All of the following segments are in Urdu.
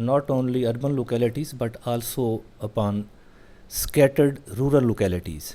not only urban localities but also upon scattered rural localities।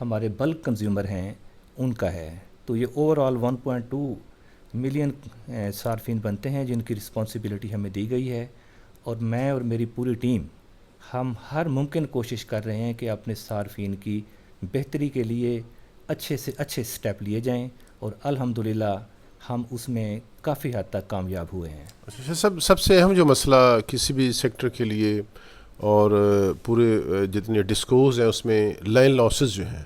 ہمارے بلک کنزیومر ہیں ان کا ہے. تو یہ اوور آل 1.2 ملین صارفین بنتے ہیں جن کی رسپانسبلٹی ہمیں دی گئی ہے, اور میں اور میری پوری ٹیم ہم ہر ممکن کوشش کر رہے ہیں کہ اپنے صارفین کی بہتری کے لیے اچھے سے اچھے سٹیپ لیے جائیں, اور الحمدللہ ہم اس میں کافی حد تک کامیاب ہوئے ہیں. اچھا, سب سے اہم جو مسئلہ کسی بھی سیکٹر کے لیے اور پورے جتنے ڈسکوز ہیں اس میں لائن لاسز جو ہیں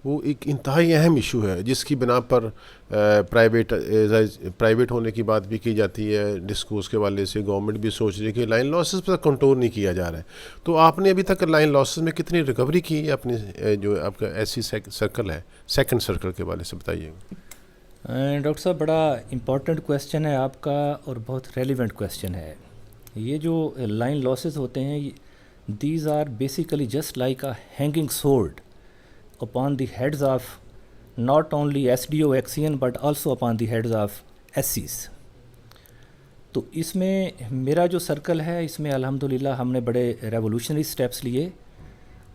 وہ ایک انتہائی اہم ایشو ہے, جس کی بنا پر پرائیویٹ ہونے کی بات بھی کی جاتی ہے. ڈسکوز کے والے سے گورنمنٹ بھی سوچ رہی ہے کہ لائن لاسز پر کنٹرول نہیں کیا جا رہا ہے. تو آپ نے ابھی تک لائن لاسز میں کتنی ریکوری کی ہے اپنے جو آپ کا ایسی سرکل ہے, سیکنڈ سرکل کے والے سے بتائیے. ڈاکٹر صاحب بڑا امپورٹنٹ کویسچن ہے آپ کا, اور بہت ریلیونٹ کویسچن ہے. یہ جو لائن لاسز ہوتے ہیں these are basically just like a hanging sword upon the heads of not only SDO Axion but also upon the heads of SCs. تو اس میں میرا جو سرکل ہے اس میں الحمدللہ ہم نے بڑے ریولوشنری سٹیپس لیے,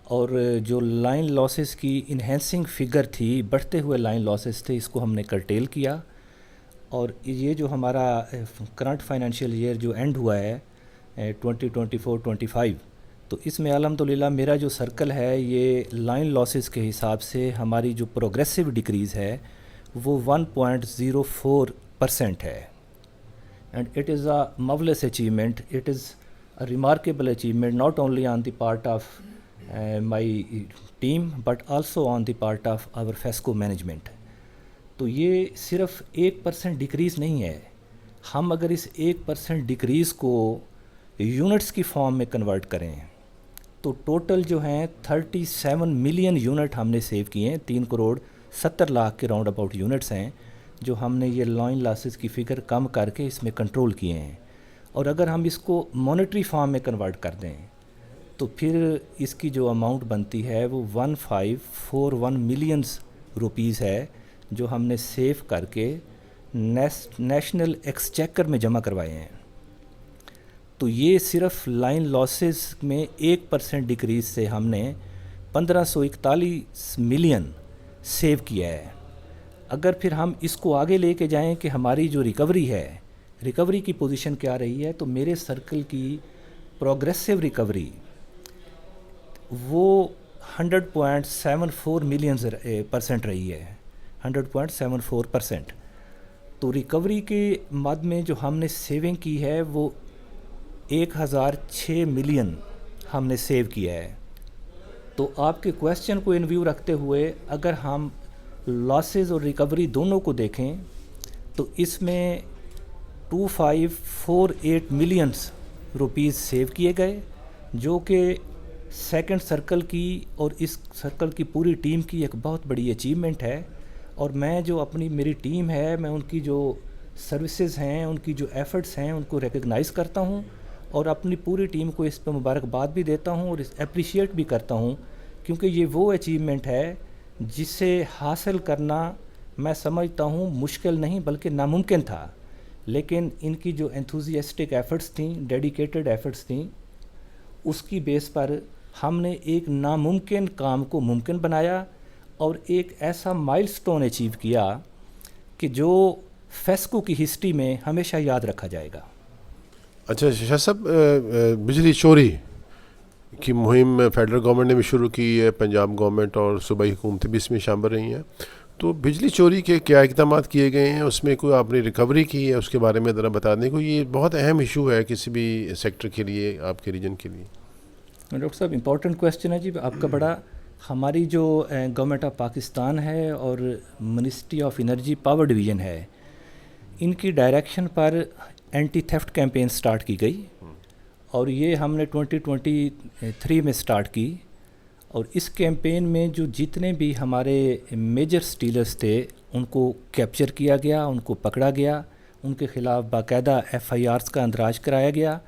اور جو لائن لاسز کی انہینسنگ فگر تھی, بڑھتے ہوئے لائن لاسز تھے, اس کو ہم نے کرٹیل کیا. اور یہ جو ہمارا کرنٹ فائنینشیل ایئر جو اینڈ ہوا ہے 2024-25, تو اس میں الحمدللہ میرا جو سرکل ہے یہ لائن لاسز کے حساب سے ہماری جو پروگریسو ڈکریز ہے وہ 1.04% ہے. And it is a marvelous achievement, it is a remarkable achievement not only on the part of my team but also on the part of our FESCO management. تو یہ صرف 1% ڈکریز نہیں ہے. ہم اگر اس 1% ڈکریز کو یونٹس کی فارم میں کنورٹ کریں تو ٹوٹل جو ہیں 37 ملین یونٹ ہم نے سیو کیے ہیں. 3.70 کروڑ کے راؤنڈ اباؤٹ یونٹس ہیں جو ہم نے یہ لائن لاسز کی فگر کم کر کے اس میں کنٹرول کیے ہیں. اور اگر ہم اس کو مانیٹری فارم میں کنورٹ کر دیں تو پھر اس کی جو اماؤنٹ بنتی ہے وہ 1541 ملینز روپیز ہے جو ہم نے سیو کر کے نیشنل ایکسچیکر میں جمع کروائے ہیں. تو یہ صرف لائن لاسز میں 1% ڈکریز سے ہم نے 1541 ملین سیو کیا ہے. اگر پھر ہم اس کو آگے لے کے جائیں کہ ہماری جو ریکوری ہے, ریکوری کی پوزیشن کیا رہی ہے, تو میرے سرکل کی پروگریسو ریکوری وہ 100.74 ملین% رہی ہے, 100.74%. تو ریکوری کے مد میں جو ہم نے سیونگ کی ہے وہ 1006 ملین ہم نے سیو کیا ہے. تو آپ کے کویسچن کو ان ویو رکھتے ہوئے اگر ہم لاسز اور ریکوری دونوں کو دیکھیں تو اس میں 2548 ملینز روپیز سیو کیے گئے, جو کہ سیکنڈ سرکل کی اور اس سرکل کی پوری ٹیم کی ایک بہت بڑی اچیومنٹ ہے. اور میں جو میری ٹیم ہے, میں ان کی جو سروسز ہیں, ان کی جو ایفرٹس ہیں, ان کو ریکگنائز کرتا ہوں اور اپنی پوری ٹیم کو اس پہ مبارکباد بھی دیتا ہوں اور اپریشیٹ بھی کرتا ہوں, کیونکہ یہ وہ اچیومنٹ ہے جسے حاصل کرنا میں سمجھتا ہوں مشکل نہیں بلکہ ناممکن تھا. لیکن ان کی جو انتھوزیاسٹک ایفرٹس تھیں, ڈیڈیکیٹڈ ایفرٹس تھیں, اس کی بیس پر ہم نے ایک ناممکن کام کو ممکن بنایا اور ایک ایسا مائل سٹون اچیو کیا کہ جو فیسکو کی ہسٹری میں ہمیشہ یاد رکھا جائے گا. اچھا شاہ صاحب, بجلی چوری کی مہم فیڈرل گورنمنٹ نے بھی شروع کی ہے, پنجاب گورنمنٹ اور صوبائی حکومتیں بھی اس میں شامل رہی ہیں. تو بجلی چوری کے کیا اقدامات کیے گئے ہیں, اس میں کوئی آپ نے ریکوری کی ہے, اس کے بارے میں ذرا بتا دیں. کوئی یہ بہت اہم ایشو ہے کسی بھی سیکٹر کے لیے, آپ کے ریجن کے لیے. ڈاکٹر صاحب امپورٹنٹ کویسچن ہے جی آپ کا بڑا. ہماری جو گورنمنٹ آف پاکستان ہے اور ministry of energy power division ہے, ان کی ڈائریکشن پر اینٹی تھیفٹ کیمپین سٹارٹ کی گئی, اور یہ ہم نے 2023 میں سٹارٹ کی. اور اس کیمپین میں جو جتنے بھی ہمارے میجر سٹیلرز تھے ان کو کیپچر کیا گیا, ان کو پکڑا گیا, ان کے خلاف باقاعدہ FIRs کا اندراج کرایا گیا,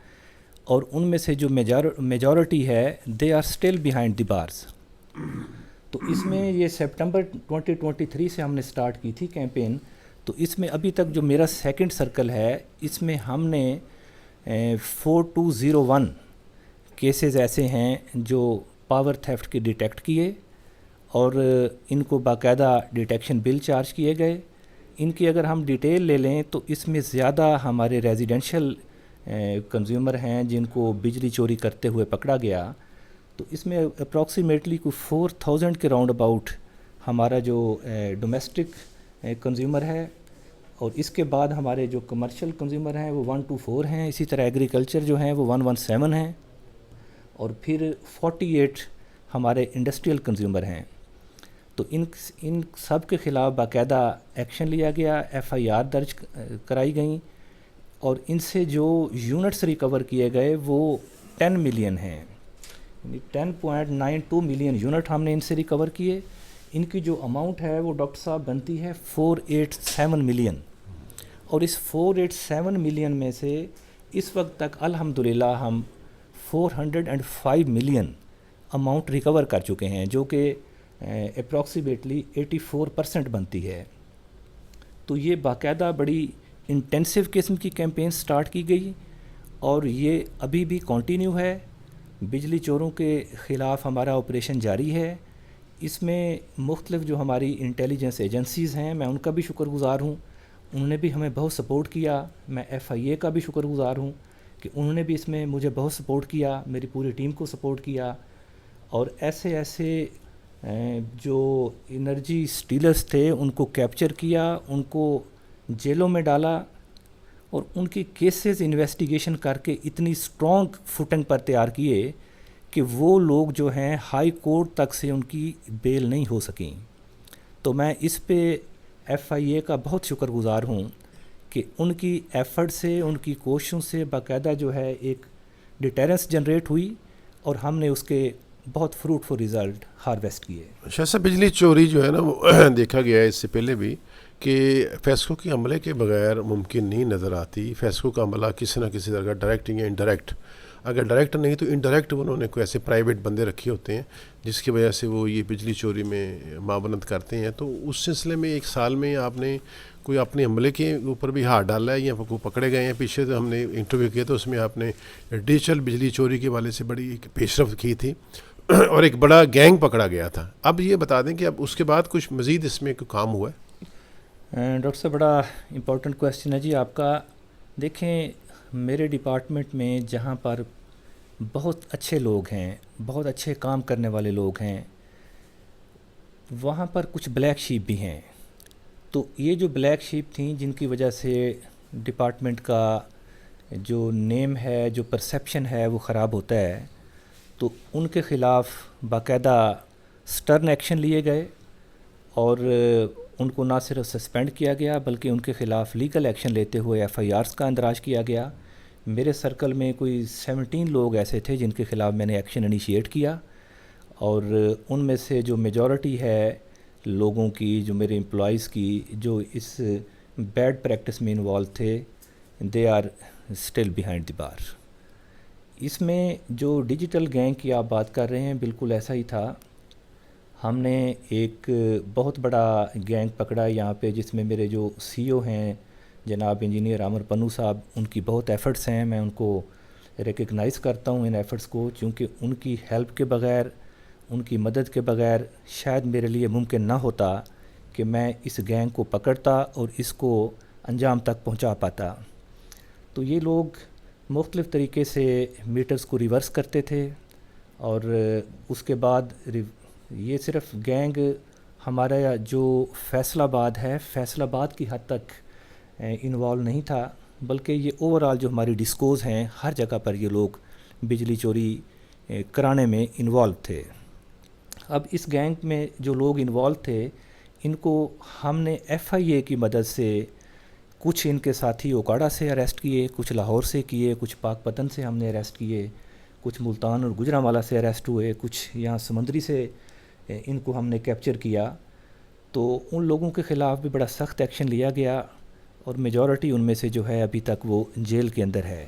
اور ان میں سے جو میجورٹی ہے they are still behind the bars. تو اس میں یہ سپٹمبر 2023 سے ہم نے سٹارٹ کی تھی کیمپین. تو اس میں ابھی تک جو میرا سیکنڈ سرکل ہے اس میں ہم نے 4201 کیسز ایسے ہیں جو پاور تھیفٹ کے ڈیٹیکٹ کیے, اور ان کو باقاعدہ ڈیٹیکشن بل چارج کیے گئے. ان کی اگر ہم ڈیٹیل لے لیں تو اس میں زیادہ ہمارے ریزیڈنشل کنزیومر ہیں جن کو بجلی چوری کرتے ہوئے پکڑا گیا. تو اس میں اپروکسیمیٹلی کوئی 4000 کے راؤنڈ اباؤٹ ہمارا جو ڈومیسٹک کنزیومر ہے, اور اس کے بعد ہمارے جو کمرشل کنزیومر ہیں وہ 124 ہیں. اسی طرح ایگریکلچر جو ہیں وہ 117 ہیں, اور پھر 48 ہمارے انڈسٹریل کنزیومر ہیں. تو ان سب کے خلاف باقاعدہ ایکشن لیا گیا, ایف آئی آر درج کرائی گئیں, اور ان سے جو یونٹس ریکور کیے گئے وہ 10 ملین ہیں, یعنی 10.92 ملین یونٹ ہم نے ان سے ریکور کیے. ان کی جو اماؤنٹ ہے وہ ڈاکٹر صاحب بنتی ہے 487 ملین, اور اس 487 ملین میں سے اس وقت تک الحمدللہ ہم 405 ملین اماؤنٹ ریکور کر چکے ہیں, جو کہ اپروکسیمیٹلی 84% بنتی ہے. تو یہ باقاعدہ بڑی انٹینسو قسم کی کیمپین سٹارٹ کی گئی, اور یہ ابھی بھی کنٹینیو ہے. بجلی چوروں کے خلاف ہمارا آپریشن جاری ہے. اس میں مختلف جو ہماری انٹیلیجنس ایجنسیز ہیں میں ان کا بھی شکر گزار ہوں, انہوں نے بھی ہمیں بہت سپورٹ کیا. میں ایف آئی اے کا بھی شکر گزار ہوں کہ انہوں نے بھی اس میں مجھے بہت سپورٹ کیا, میری پوری ٹیم کو سپورٹ کیا. اور ایسے جو انرجی سٹیلرز تھے ان کو کیپچر کیا, ان کو جیلوں میں ڈالا, اور ان کی کیسز انویسٹیگیشن کر کے اتنی سٹرونگ فوٹنگ پر تیار کیے کہ وہ لوگ جو ہیں ہائی کورٹ تک سے ان کی بیل نہیں ہو سکیں. تو میں اس پہ ایف آئی اے کا بہت شکر گزار ہوں کہ ان کی ایفرٹ سے, ان کی کوششوں سے باقاعدہ جو ہے ایک ڈیٹیرنس جنریٹ ہوئی, اور ہم نے اس کے بہت فروٹفل ریزلٹ ہارویسٹ کیے. شاہ صاحب, بجلی چوری جو ہے نا وہ دیکھا گیا ہے اس سے پہلے بھی کہ فیصلوں کے عملے کے بغیر ممکن نہیں نظر آتی. فیصلوں کا عملہ کسی نہ کسی طرح ڈائریکٹ یا انڈائریکٹ, اگر ڈائریکٹ نہیں تو انڈائریکٹ انہوں نے کوئی ایسے پرائیویٹ بندے رکھے ہوتے ہیں جس کی وجہ سے وہ یہ بجلی چوری میں معاونت کرتے ہیں. تو اس سلسلے میں ایک سال میں آپ نے کوئی اپنے عملے کے اوپر بھی ہاتھ ڈالا ہے یا کوئی پکڑے گئے ہیں؟ پیچھے تو ہم نے انٹرویو کیا تو اس میں آپ نے ڈیجیٹل بجلی چوری کے حوالے سے بڑی ایک پیش رفت کی تھی, اور ایک بڑا گینگ پکڑا گیا تھا. اب یہ بتا دیں کہ اب اس کے بعد کچھ مزید اس میں کوئی کام ہوا ہے؟ ڈاکٹر صاحب, بڑا امپورٹنٹ کویسچن ہے جی آپ کا. دیکھیں, میرے ڈپارٹمنٹ میں جہاں پر بہت اچھے لوگ ہیں, بہت اچھے کام کرنے والے لوگ ہیں, وہاں پر کچھ بلیک شیپ بھی ہیں. تو یہ جو بلیک شیپ تھیں جن کی وجہ سے ڈپارٹمنٹ کا جو نیم ہے, جو پرسیپشن ہے وہ خراب ہوتا ہے, تو ان کے خلاف باقاعدہ سٹرن ایکشن لیے گئے, اور ان کو نہ صرف سسپینڈ کیا گیا بلکہ ان کے خلاف لیگل ایکشن لیتے ہوئے ایف آئی آرز کا اندراج کیا گیا. میرے سرکل میں کوئی 17 لوگ ایسے تھے جن کے خلاف میں نے ایکشن انیشیٹ کیا, اور ان میں سے جو میجورٹی ہے لوگوں کی, جو میرے امپلائیز کی جو اس بیڈ پریکٹس میں انوالو تھے, they are still behind the bar. اس میں جو ڈیجیٹل گینگ کی آپ بات کر رہے ہیں بالکل ایسا ہی تھا. ہم نے ایک بہت بڑا گینگ پکڑا یہاں پہ جس میں میرے جو سی او ہیں جناب انجینئر عامر پنو صاحب, ان کی بہت ایفرٹس ہیں, میں ان کو ریکگنائز کرتا ہوں ان ایفرٹس کو, چونکہ ان کی ہیلپ کے بغیر, ان کی مدد کے بغیر شاید میرے لیے ممکن نہ ہوتا کہ میں اس گینگ کو پکڑتا اور اس کو انجام تک پہنچا پاتا. تو یہ لوگ مختلف طریقے سے میٹرز کو ریورس کرتے تھے, اور اس کے بعد یہ صرف گینگ ہمارا جو فیصل آباد ہے, فیصل آباد کی حد تک انوالو نہیں تھا, بلکہ یہ اوور آل جو ہماری ڈسکوز ہیں ہر جگہ پر یہ لوگ بجلی چوری کرانے میں انوالو تھے. اب اس گینگ میں جو لوگ انوالو تھے ان کو ہم نے ایف آئی اے کی مدد سے کچھ ان کے ساتھی اوکاڑا سے اریسٹ کیے, کچھ لاہور سے کیے, کچھ پاک پتن سے ہم نے اریسٹ کیے, کچھ ملتان اور گجرانوالہ سے اریسٹ ہوئے, کچھ یہاں سمندری سے ان کو ہم نے کیپچر کیا. تو ان لوگوں کے خلاف بھی بڑا سخت ایکشن لیا گیا, اور میجورٹی ان میں سے جو ہے ابھی تک وہ جیل کے اندر ہے.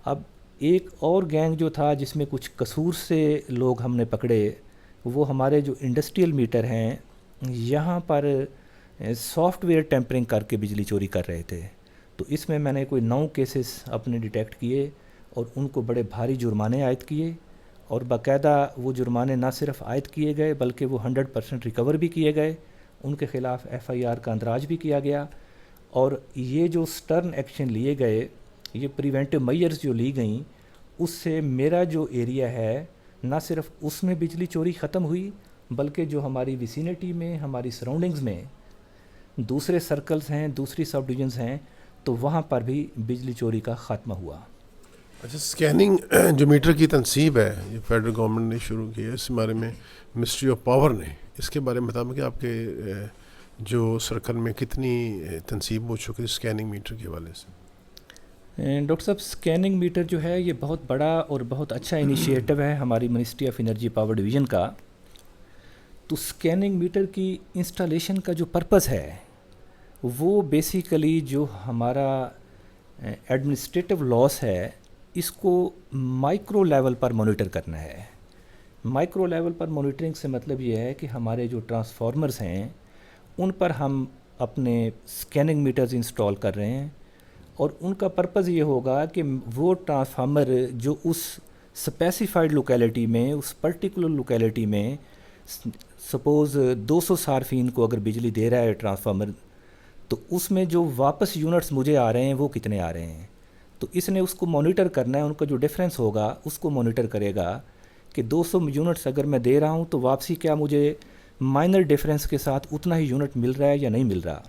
اب ایک اور گینگ جو تھا جس میں کچھ قصور سے لوگ ہم نے پکڑے, وہ ہمارے جو انڈسٹریل میٹر ہیں یہاں پر سافٹ ویئر ٹیمپرنگ کر کے بجلی چوری کر رہے تھے. تو اس میں نے کوئی 9 کیسز اپنے ڈیٹیکٹ کیے اور ان کو بڑے بھاری جرمانے عائد کیے, اور باقاعدہ وہ جرمانے نہ صرف عائد کیے گئے بلکہ وہ 100% ریکور بھی کیے گئے، ان کے خلاف FIR کا اندراج بھی کیا گیا، اور یہ جو سٹرن ایکشن لیے گئے، یہ پریونٹیو میئرز جو لی گئیں، اس سے میرا جو ایریا ہے نہ صرف اس میں بجلی چوری ختم ہوئی بلکہ جو ہماری ویسینٹی میں، ہماری سراؤنڈنگز میں دوسرے سرکلز ہیں، دوسری سب ڈویژنز ہیں، تو وہاں پر بھی بجلی چوری کا خاتمہ ہوا۔ اچھا، اسکیننگ جو میٹر کی تنصیب ہے یہ فیڈرل گورنمنٹ نے شروع کی ہے، اس بارے میں مسٹری آف پاور نے، اس کے بارے میں بتاؤں کہ آپ کے جو سرکل میں کتنی تنصیب ہو چکی ہے اسکیننگ میٹر کے حوالے سے؟ ڈاکٹر صاحب، اسکیننگ میٹر جو ہے یہ بہت بڑا اور بہت اچھا انیشیٹو ہے ہماری ministry of energy power division کا۔ تو اسکیننگ میٹر کی انسٹالیشن کا جو پرپز ہے وہ بیسیکلی جو ہمارا ایڈمنسٹریٹو لاس ہے اس کو مائکرو لیول پر مانیٹر کرنا ہے۔ مائکرو لیول پر مانیٹرنگ سے مطلب یہ ہے کہ ہمارے جو ٹرانسفارمرز ہیں ان پر ہم اپنے اسکیننگ میٹرز انسٹال کر رہے ہیں، اور ان کا پرپز یہ ہوگا کہ وہ ٹرانسفارمر جو اس اسپیسیفائڈ لوکیلٹی میں، اس پرٹیکولر لوکیلٹی میں، سپوز 200 صارفین کو اگر بجلی دے رہا ہے ٹرانسفارمر، تو اس میں جو واپس یونٹس مجھے آ رہے ہیں وہ کتنے آ رہے ہیں۔ تو اس نے اس کو مانیٹر کرنا ہے، ان کا جو ڈفرینس ہوگا اس کو مانیٹر کرے گا کہ 200 یونٹس اگر میں دے رہا ہوں تو واپسی کیا مجھے مائنر ڈفرینس کے ساتھ اتنا ہی یونٹ مل رہا ہے یا نہیں مل رہا۔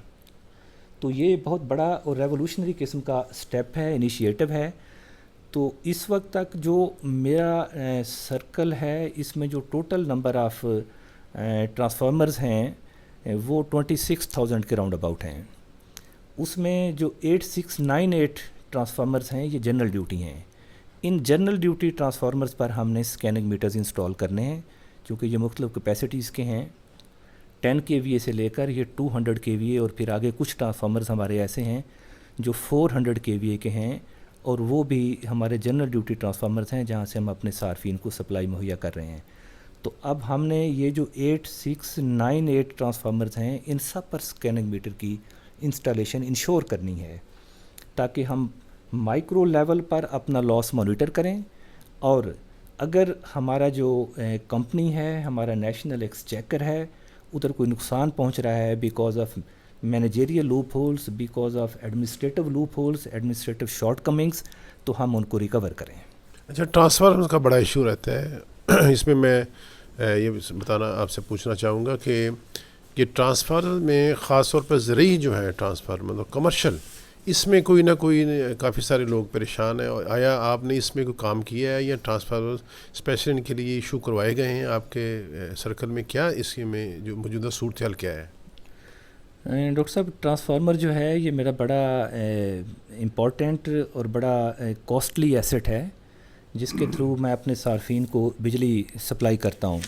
تو یہ بہت بڑا اور ریولوشنری قسم کا سٹیپ ہے، انیشیٹو ہے۔ تو اس وقت تک جو میرا سرکل ہے اس میں جو ٹوٹل نمبر آف ٹرانسفارمرز ہیں وہ 26,000 کے راؤنڈ اباؤٹ ہیں۔ اس میں جو 8698 ٹرانسفارمرز ہیں یہ جنرل ڈیوٹی ہیں۔ ان جنرل ڈیوٹی ٹرانسفارمرز پر ہم نے اسکیننگ میٹرز انسٹال کرنے ہیں، چونکہ یہ مختلف کیپیسٹیز کے ہیں، 10 kVA سے لے کر یہ 200 kVA، اور پھر آگے کچھ ٹرانسفارمرز ہمارے ایسے ہیں جو 400 kVA کے ہیں، اور وہ بھی ہمارے جنرل ڈیوٹی ٹرانسفارمرز ہیں جہاں سے ہم اپنے صارفین کو سپلائی مہیا کر رہے ہیں۔ تو اب ہم نے یہ جو 8698 ٹرانسفارمرز ہیں ان سب پر اسکیننگ میٹر کی انسٹالیشن انشور کرنی ہے، تاکہ ہم مائکرو لیول پر اپنا لاس مانیٹر کریں، اور اگر ہمارا جو کمپنی ہے، ہمارا نیشنل ایکسچیکر ہے، ادھر کوئی نقصان پہنچ رہا ہے because of managerial loop holes, because of administrative loop holes, administrative short comings, تو ہم ان کو ریکور کریں۔ اچھا، ٹرانسفارمر کا بڑا ایشو رہتا ہے، اس میں میں یہ بتانا آپ سے پوچھنا چاہوں گا کہ یہ ٹرانسفارمر میں خاص طور پر زرعی جو ہے ٹرانسفارمر اور کمرشل، اس میں کوئی نہ کوئی کافی سارے لوگ پریشان ہیں، اور آیا آپ نے اس میں کوئی کام کیا ہے یا ٹرانسفارمر اسپیشل ان کے لیے ایشو کروائے گئے ہیں آپ کے سرکل میں؟ کیا اس میں جو موجودہ صورتحال کیا ہے؟ ڈاکٹر صاحب، ٹرانسفارمر جو ہے یہ میرا بڑا امپورٹنٹ اور بڑا کاسٹلی ایسٹ ہے جس کے تھرو میں اپنے صارفین کو بجلی سپلائی کرتا ہوں۔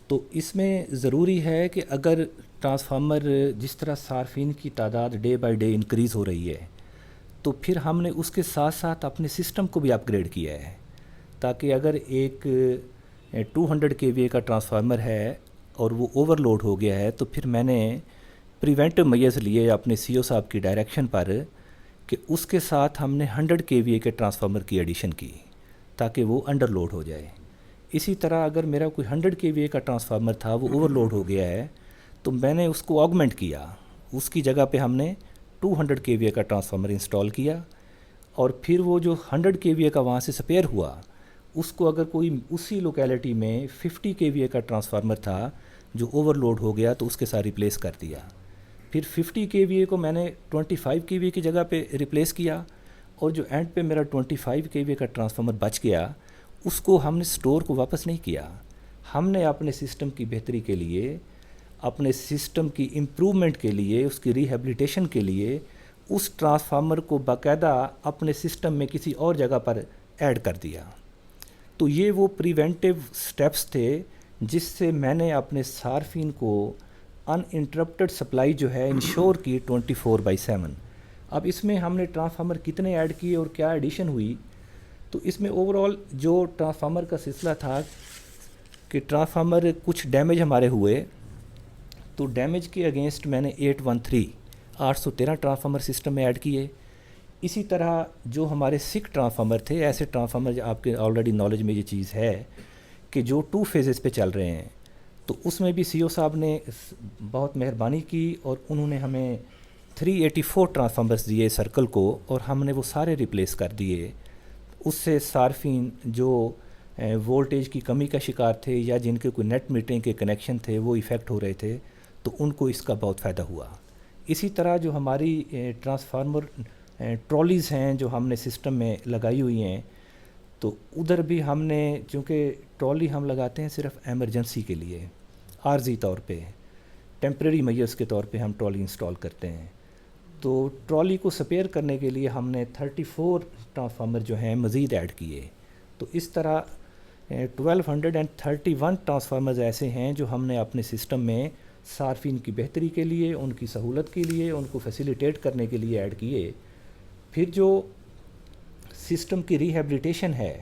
تو اس میں ضروری ہے کہ اگر ٹرانسفارمر جس طرح صارفین کی تعداد ڈے بائی ڈے انکریز ہو رہی ہے، تو پھر ہم نے اس کے ساتھ ساتھ اپنے سسٹم کو بھی اپ گریڈ کیا ہے، تاکہ اگر ایک 200 kVA کا ٹرانسفارمر ہے اور وہ اوور لوڈ ہو گیا ہے، تو پھر میں نے پریونٹیو میئرز لیے اپنے CO صاحب کی ڈائریکشن پر کہ اس کے ساتھ ہم نے 100 kVA کے ٹرانسفارمر کی ایڈیشن کی تاکہ وہ انڈر لوڈ ہو جائے۔ اسی طرح اگر میرا کوئی 100 kVA کا ٹرانسفارمر تھا، وہ اوور لوڈ ہو گیا ہے، تو میں نے اس کو آگمنٹ کیا، اس کی جگہ پہ ہم نے 200 kVA کا ٹرانسفارمر انسٹال کیا، اور پھر وہ جو 100 kVA کا وہاں سے سپیئر ہوا، اس کو اگر کوئی اسی لوکیلٹی میں 50 kVA کا ٹرانسفارمر تھا جو اوور لوڈ ہو گیا تو اس کے ساتھ ریپلیس کر دیا۔ پھر 50 kVA کو میں نے 25 kVA کی جگہ پہ ریپلیس کیا، اور جو اینڈ پہ میرا 25 kVA کا ٹرانسفارمر بچ گیا اس کو ہم نے سٹور کو واپس نہیں کیا، ہم نے اپنے سسٹم کی بہتری کے لیے، اپنے سسٹم کی امپرومنٹ کے لیے، اس کی ریہیبلیٹیشن کے لیے اس ٹرانسفارمر کو باقاعدہ اپنے سسٹم میں کسی اور جگہ پر ایڈ کر دیا۔ تو یہ وہ پریونٹیو سٹیپس تھے جس سے میں نے اپنے صارفین کو ان انٹرپٹڈ سپلائی جو ہے انشور کی 24/7۔ اب اس میں ہم نے ٹرانسفارمر کتنے ایڈ کیے اور کیا ایڈیشن ہوئی، تو اس میں اوور آل جو ٹرانسفارمر کا سلسلہ تھا کہ ٹرانسفارمر کچھ ڈیمیج ہمارے ہوئے، تو ڈیمیج کے اگینسٹ میں نے 813 ٹرانسفارمر سسٹم میں ایڈ کیے۔ اسی طرح جو ہمارے سکھ ٹرانسفارمر تھے، ایسے ٹرانسفارمر آپ کے آلریڈی نالج میں یہ چیز ہے کہ جو 2 فیزز پہ چل رہے ہیں، تو اس میں بھی سی او صاحب نے بہت مہربانی کی اور انہوں نے ہمیں 384 ٹرانسفارمرز دیے سرکل کو، اور ہم نے وہ سارے ریپلیس کر دیے. اس سے صارفین جو وولٹیج کی کمی کا شکار تھے یا جن کے کوئی نیٹ میٹرنگ کے کنیکشن تھے وہ ایفیکٹ ہو رہے تھے، تو ان کو اس کا بہت فائدہ ہوا. اسی طرح جو ہماری ٹرانسفارمر ٹرالیز ہیں جو ہم نے سسٹم میں لگائی ہوئی ہیں، تو ادھر بھی ہم نے، چونکہ ٹرالی ہم لگاتے ہیں صرف ایمرجنسی کے لیے، عارضی طور پہ، ٹیمپریری میئرز کے طور پہ ہم ٹرالی انسٹال کرتے ہیں. تو ٹرالی کو سپیئر کرنے کے لیے ہم نے 34 ٹرانسفارمر جو ہیں مزید ایڈ کیے. تو اس طرح 1231 ٹرانسفارمرز ایسے ہیں جو ہم نے اپنے سسٹم میں صارفین کی بہتری کے لیے، ان کی سہولت کے لیے، ان کو فیسیلیٹیٹ کرنے کے لیے ایڈ کیے. پھر جو سسٹم کی ریہیبلیٹیشن ہے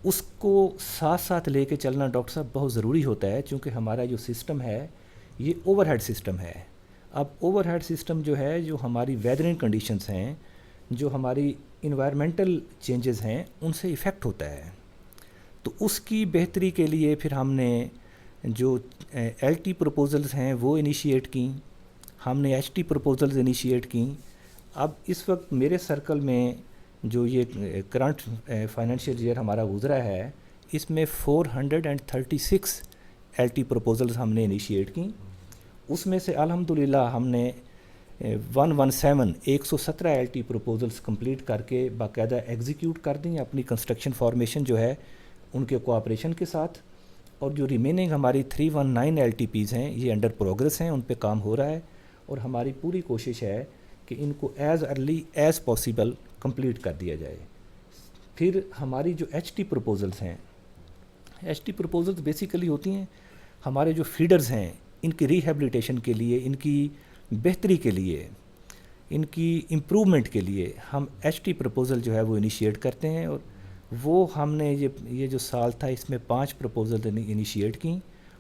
اس کو ساتھ ساتھ لے کے چلنا ڈاکٹر صاحب بہت ضروری ہوتا ہے، چونکہ ہمارا جو سسٹم ہے یہ اوور ہیڈ سسٹم ہے. اب اوور ہیڈ سسٹم جو ہے، جو ہماری ویدرنگ کنڈیشنز ہیں، جو ہماری انوائرمنٹل چینجز ہیں، ان سے ایفیکٹ ہوتا ہے. تو اس کی بہتری کے لیے پھر ہم نے جو ایل ٹی پروپوزلز ہیں وہ انیشیٹ کیں، ہم نے ایچ ٹی پروپوزلز انیشیٹ کیں. اب اس وقت میرے سرکل میں جو یہ کرنٹ فائنینشیل ایئر ہمارا گزرا ہے، اس میں 436 ایل ٹی پروپوزلز ہم نے انیشیٹ کیں. اس میں سے الحمدللہ ہم نے 117 ایل ٹی پروپوزلز کمپلیٹ کر کے باقاعدہ ایگزیکیوٹ کر دیں اپنی کنسٹرکشن فارمیشن جو ہے ان کے کوآپریشن کے ساتھ. اور جو ریمیننگ ہماری 319 ایل ٹی پیز ہیں یہ انڈر پروگرس ہیں، ان پہ کام ہو رہا ہے، اور ہماری پوری کوشش ہے کہ ان کو as early as possible complete کر دیا جائے. پھر ہماری جو ایچ ٹی پروپوزلز ہیں، ایچ ٹی پروپوزلز بیسیکلی ہوتی ہیں ہمارے جو فیڈرز ہیں ان کی ریہیبلیٹیشن کے لیے، ان کی بہتری کے لیے، ان کی امپرومنٹ کے لیے ہم ایچ ٹی پروپوزل جو ہے وہ انیشیٹ کرتے ہیں. اور وہ ہم نے یہ جو سال تھا اس میں 5 پروپوزل انیشیٹ کیں.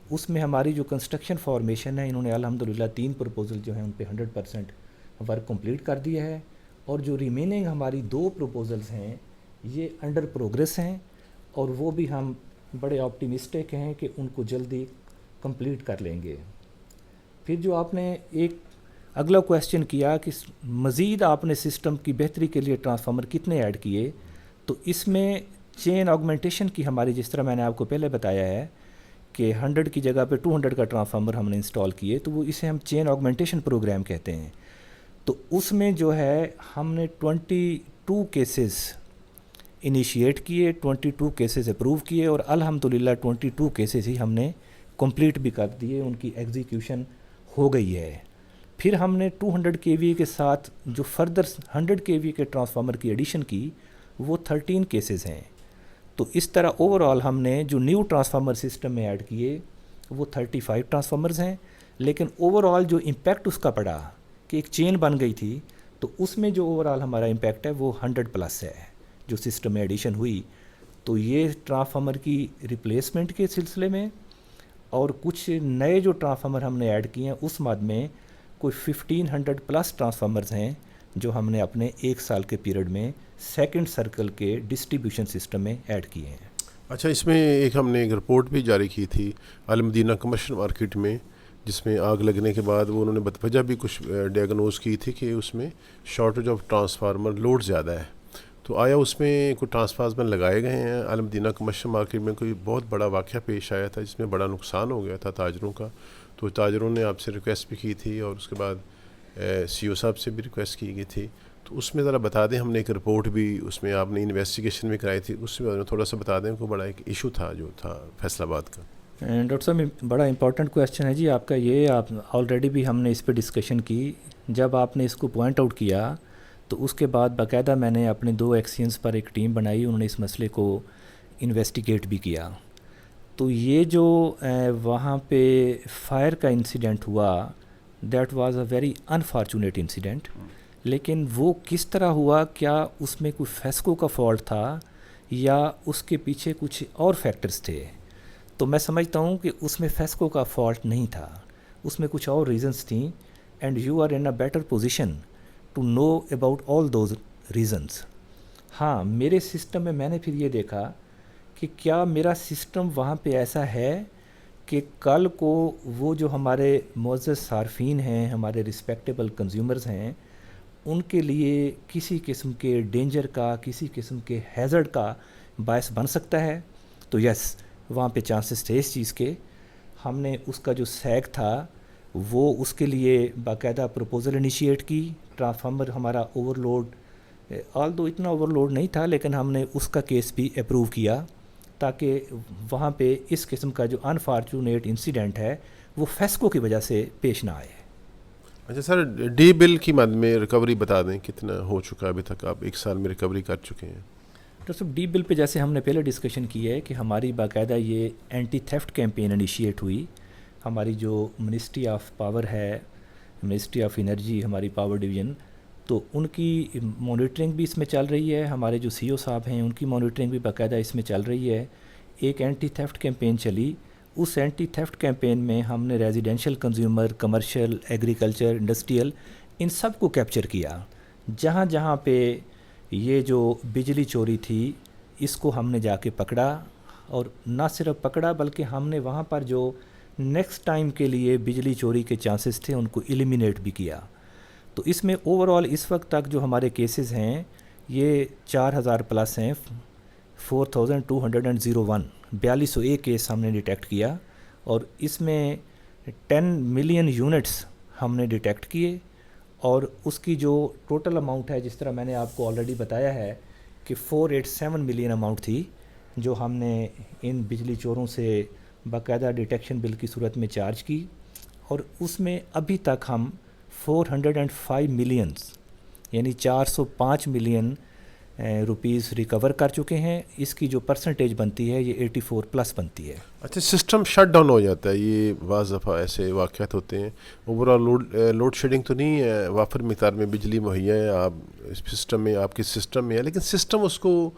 اس میں ہماری جو کنسٹرکشن فارمیشن ہے انہوں نے الحمدللہ 3 پروپوزل جو ہیں ان پہ 100% ورک کمپلیٹ کر دیا ہے. اور جو ریمیننگ ہماری 2 پروپوزلز ہیں یہ انڈر پروگرس ہیں، اور وہ بھی ہم بڑے آپٹیمسٹک ہیں کہ ان کو جلدی کمپلیٹ کر لیں گے. پھر جو آپ نے ایک اگلا کویسچن کیا کہ مزید آپ نے سسٹم کی بہتری کے لیے ٹرانسفارمر کتنے ایڈ کیے، تو اس میں چین آگمنٹیشن کی ہماری، جس طرح میں نے آپ کو پہلے بتایا ہے کہ 100 کی جگہ پہ 200 کا ٹرانسفارمر ہم نے انسٹال کیے، تو وہ اسے ہم چین آگمنٹیشن پروگرام کہتے ہیں. تو اس میں جو ہے ہم نے 22 کیسز انیشیٹ کیے، 22 کیسز اپروو کیے، اور الحمدللہ 22 کیسز ہی ہم نے کمپلیٹ بھی کر دیے، ان کی ایگزیکیوشن ہو گئی ہے. پھر ہم نے 200 kVA کے ساتھ جو فردر 100 kVA کے ٹرانسفارمر کی ایڈیشن کی وہ 13 کیسز ہیں. تو اس طرح اوور آل ہم نے جو نیو ٹرانسفارمر سسٹم میں ایڈ کیے وہ 35 ٹرانسفارمرز ہیں. لیکن اوور آل جو امپیکٹ اس کا پڑا کہ ایک چین بن گئی تھی، تو اس میں جو اوور آل ہمارا امپیکٹ ہے وہ 100+ ہے جو سسٹم میں ایڈیشن ہوئی. تو یہ ٹرانسفارمر کی ریپلیسمنٹ کے سلسلے میں، اور کچھ نئے جو ٹرانسفارمر ہم نے ایڈ کیے ہیں اس مد میں کوئی 1500+ ٹرانسفارمرز ہیں جو ہم نے اپنے 1 سال کے پیریڈ میں سیکنڈ سرکل کے ڈسٹریبیوشن سسٹم میں ایڈ کیے ہیں. اچھا، اس میں ہم نے ایک رپورٹ بھی جاری کی تھی المدینہ کمرشل مارکیٹ میں، جس میں آگ لگنے کے بعد وہ انہوں نے وجہ بھی کچھ ڈیگنوز کی تھی کہ اس میں شارٹیج آف ٹرانسفارمر لوڈ زیادہ ہے. تو آیا اس میں کوئی ٹرانسفارمر لگائے گئے ہیں؟ المدینہ کمرشل مارکیٹ میں کوئی بہت بڑا واقعہ پیش آیا تھا جس میں بڑا نقصان ہو گیا تھا تاجروں کا، تو تاجروں نے آپ سے ریکویسٹ بھی کی تھی، اور اس کے بعد سی او صاحب سے بھی ریکویسٹ کی گئی تھی. تو اس میں ذرا بتا دیں، ہم نے ایک رپورٹ بھی اس میں آپ نے انویسٹیگیشن بھی کرائی تھی، اس میں تھوڑا سا بتا دیں، کوئی بڑا ایک ایشو تھا جو تھا فیصل آباد کا. ڈاکٹر صاحب بڑا امپورٹنٹ کویسچن ہے جی آپ کا یہ. آپ آلریڈی بھی ہم نے اس پہ ڈسکشن کی. جب آپ نے اس کو پوائنٹ آؤٹ کیا تو اس کے بعد باقاعدہ میں نے اپنے 2 ایکسینس پر ایک ٹیم بنائی، انہوں نے اس مسئلے کو انویسٹیگیٹ بھی کیا. تو یہ جو وہاں پہ فائر کا انسیڈنٹ ہوا، that was a very unfortunate incident. لیکن وہ کس طرح ہوا، کیا اس میں کوئی فیسکو کا فالٹ تھا یا اس کے پیچھے کچھ اور فیکٹرز تھے؟ تو میں سمجھتا ہوں کہ اس میں فیسکو کا فالٹ نہیں تھا، اس میں کچھ اور ریزنز تھیں. And you are in a better position to know about all those reasons. ہاں میرے سسٹم میں نے پھر یہ دیکھا کہ کیا میرا سسٹم وہاں پہ ایسا ہے کہ کل کو وہ جو ہمارے معزز صارفین ہیں، ہمارے رسپیکٹیبل کنزیومرز ہیں، ان کے لیے کسی قسم کے ڈینجر کا، کسی قسم کے ہیزرڈ کا باعث بن سکتا ہے. تو یس، وہاں پہ چانسز تھے اس چیز کے. ہم نے اس کا جو سیگ تھا وہ اس کے لیے باقاعدہ پروپوزل انیشیٹ کی. ٹرانسفارمر ہمارا اوور لوڈ، آل دو اتنا اوور لوڈ نہیں تھا، لیکن ہم نے اس کا کیس بھی اپروو کیا تاکہ وہاں پہ اس قسم کا جو انفارچونیٹ انسیڈنٹ ہے وہ فیسکو کی وجہ سے پیش نہ آئے. اچھا سر، ڈی بل کی مد میں ریکوری بتا دیں کتنا ہو چکا ابھی تک؟ آپ 1 سال میں ریکوری کر چکے ہیں. ڈاکٹر صاحب ڈی بل پہ جیسے ہم نے پہلے ڈسکشن کی ہے کہ ہماری باقاعدہ یہ اینٹی تھیفٹ کیمپین انیشیٹ ہوئی. ہماری جو منسٹری آف پاور ہے، منسٹری آف انرجی، ہماری پاور ڈویژن، تو ان کی مانیٹرنگ بھی اس میں چل رہی ہے. ہمارے جو سی او صاحب ہیں ان کی مانیٹرنگ بھی باقاعدہ اس میں چل رہی ہے. ایک اینٹی تھیفٹ کیمپین چلی. اس اینٹی تھیفٹ کیمپین میں ہم نے residential consumer, commercial, agriculture, industrial, ان سب کو کیپچر کیا. جہاں جہاں پہ یہ جو بجلی چوری تھی اس کو ہم نے جا کے پکڑا، اور نہ صرف پکڑا بلکہ ہم نے وہاں پر جو نیکسٹ ٹائم کے لیے بجلی چوری کے چانسز تھے ان کو ایلیمینیٹ بھی کیا. تو اس میں اوور آل اس وقت تک جو ہمارے کیسز ہیں یہ 4000 پلس ہیں. 4201 4201 کیس ہم نے ڈیٹیکٹ کیا، اور اس میں 10 ملین یونٹس ہم نے ڈیٹیکٹ کیے. اور اس کی جو ٹوٹل اماؤنٹ ہے، جس طرح میں نے آپ کو آلریڈی بتایا ہے کہ 487 ملین اماؤنٹ تھی جو ہم نے ان بجلی چوروں سے باقاعدہ ڈیٹیکشن بل کی صورت میں چارج کی. اور اس میں ابھی تک ہم 405 ملینز یعنی 405 ملین روپیز ریکور کر چکے ہیں. اس کی جو پرسنٹیج بنتی ہے یہ 84+ بنتی ہے. اچھا، سسٹم شٹ ڈاؤن ہو جاتا ہے، یہ بعض دفعہ ایسے واقعات ہوتے ہیں. اوور آل لوڈ شیڈنگ تو نہیں ہے، وافر مقدار میں بجلی مہیا ہے آپ سسٹم میں، آپ کے سسٹم میں ہے، لیکن سسٹم اس کو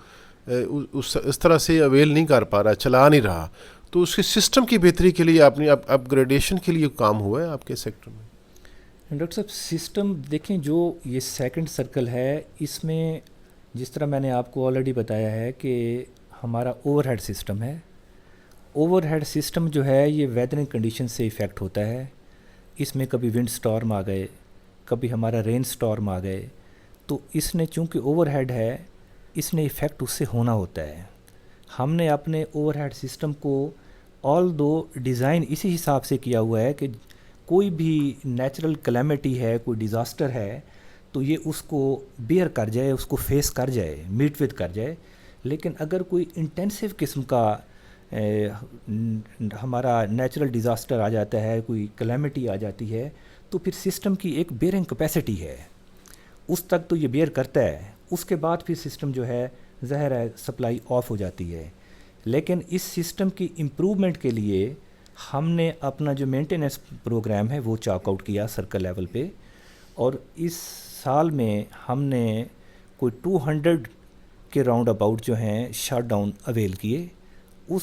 اس طرح سے اویل نہیں کر پا رہا، چلا نہیں رہا. تو اس کے سسٹم کی بہتری کے لیے آپ نے اپ گریڈیشن کے لیے کام ہوا ہے آپ کے سیکٹر میں؟ ڈاکٹر صاحب سسٹم دیکھیں، جو یہ سیکنڈ سرکل ہے اس میں جس طرح میں نے آپ کو آلریڈی بتایا ہے کہ ہمارا اوور ہیڈ سسٹم ہے. اوور ہیڈ سسٹم جو ہے یہ ویدرنگ کنڈیشن سے افیکٹ ہوتا ہے. اس میں کبھی ونڈ سٹارم آ گئے، کبھی ہمارا رین سٹارم آ گئے، تو اس نے چونکہ اوور ہیڈ ہے اس نے افیکٹ اس سے ہونا ہوتا ہے. ہم نے اپنے اوور ہیڈ سسٹم کو آل دو ڈیزائن اسی حساب سے کیا ہوا ہے کہ کوئی بھی نیچرل کلیمٹی ہے، کوئی ڈیزاسٹر ہے تو یہ اس کو بیئر کر جائے، اس کو فیس کر جائے، میٹ وتھ کر جائے. لیکن اگر کوئی انٹینسو قسم کا ہمارا نیچرل ڈیزاسٹر آ جاتا ہے، کوئی کلیمٹی آ جاتی ہے، تو پھر سسٹم کی ایک بیئرنگ کیپیسٹی ہے، اس تک تو یہ بیئر کرتا ہے. اس کے بعد پھر سسٹم جو ہے ظاہر ہے سپلائی آف ہو جاتی ہے. لیکن اس سسٹم کی امپرومنٹ کے لیے ہم نے اپنا جو مینٹیننس پروگرام ہے وہ چاک آؤٹ کیا سرکل لیول پہ، اور اس سال میں ہم نے کوئی 200 کے راؤنڈ اباؤٹ جو ہیں شٹ ڈاؤن اویل کیے. اس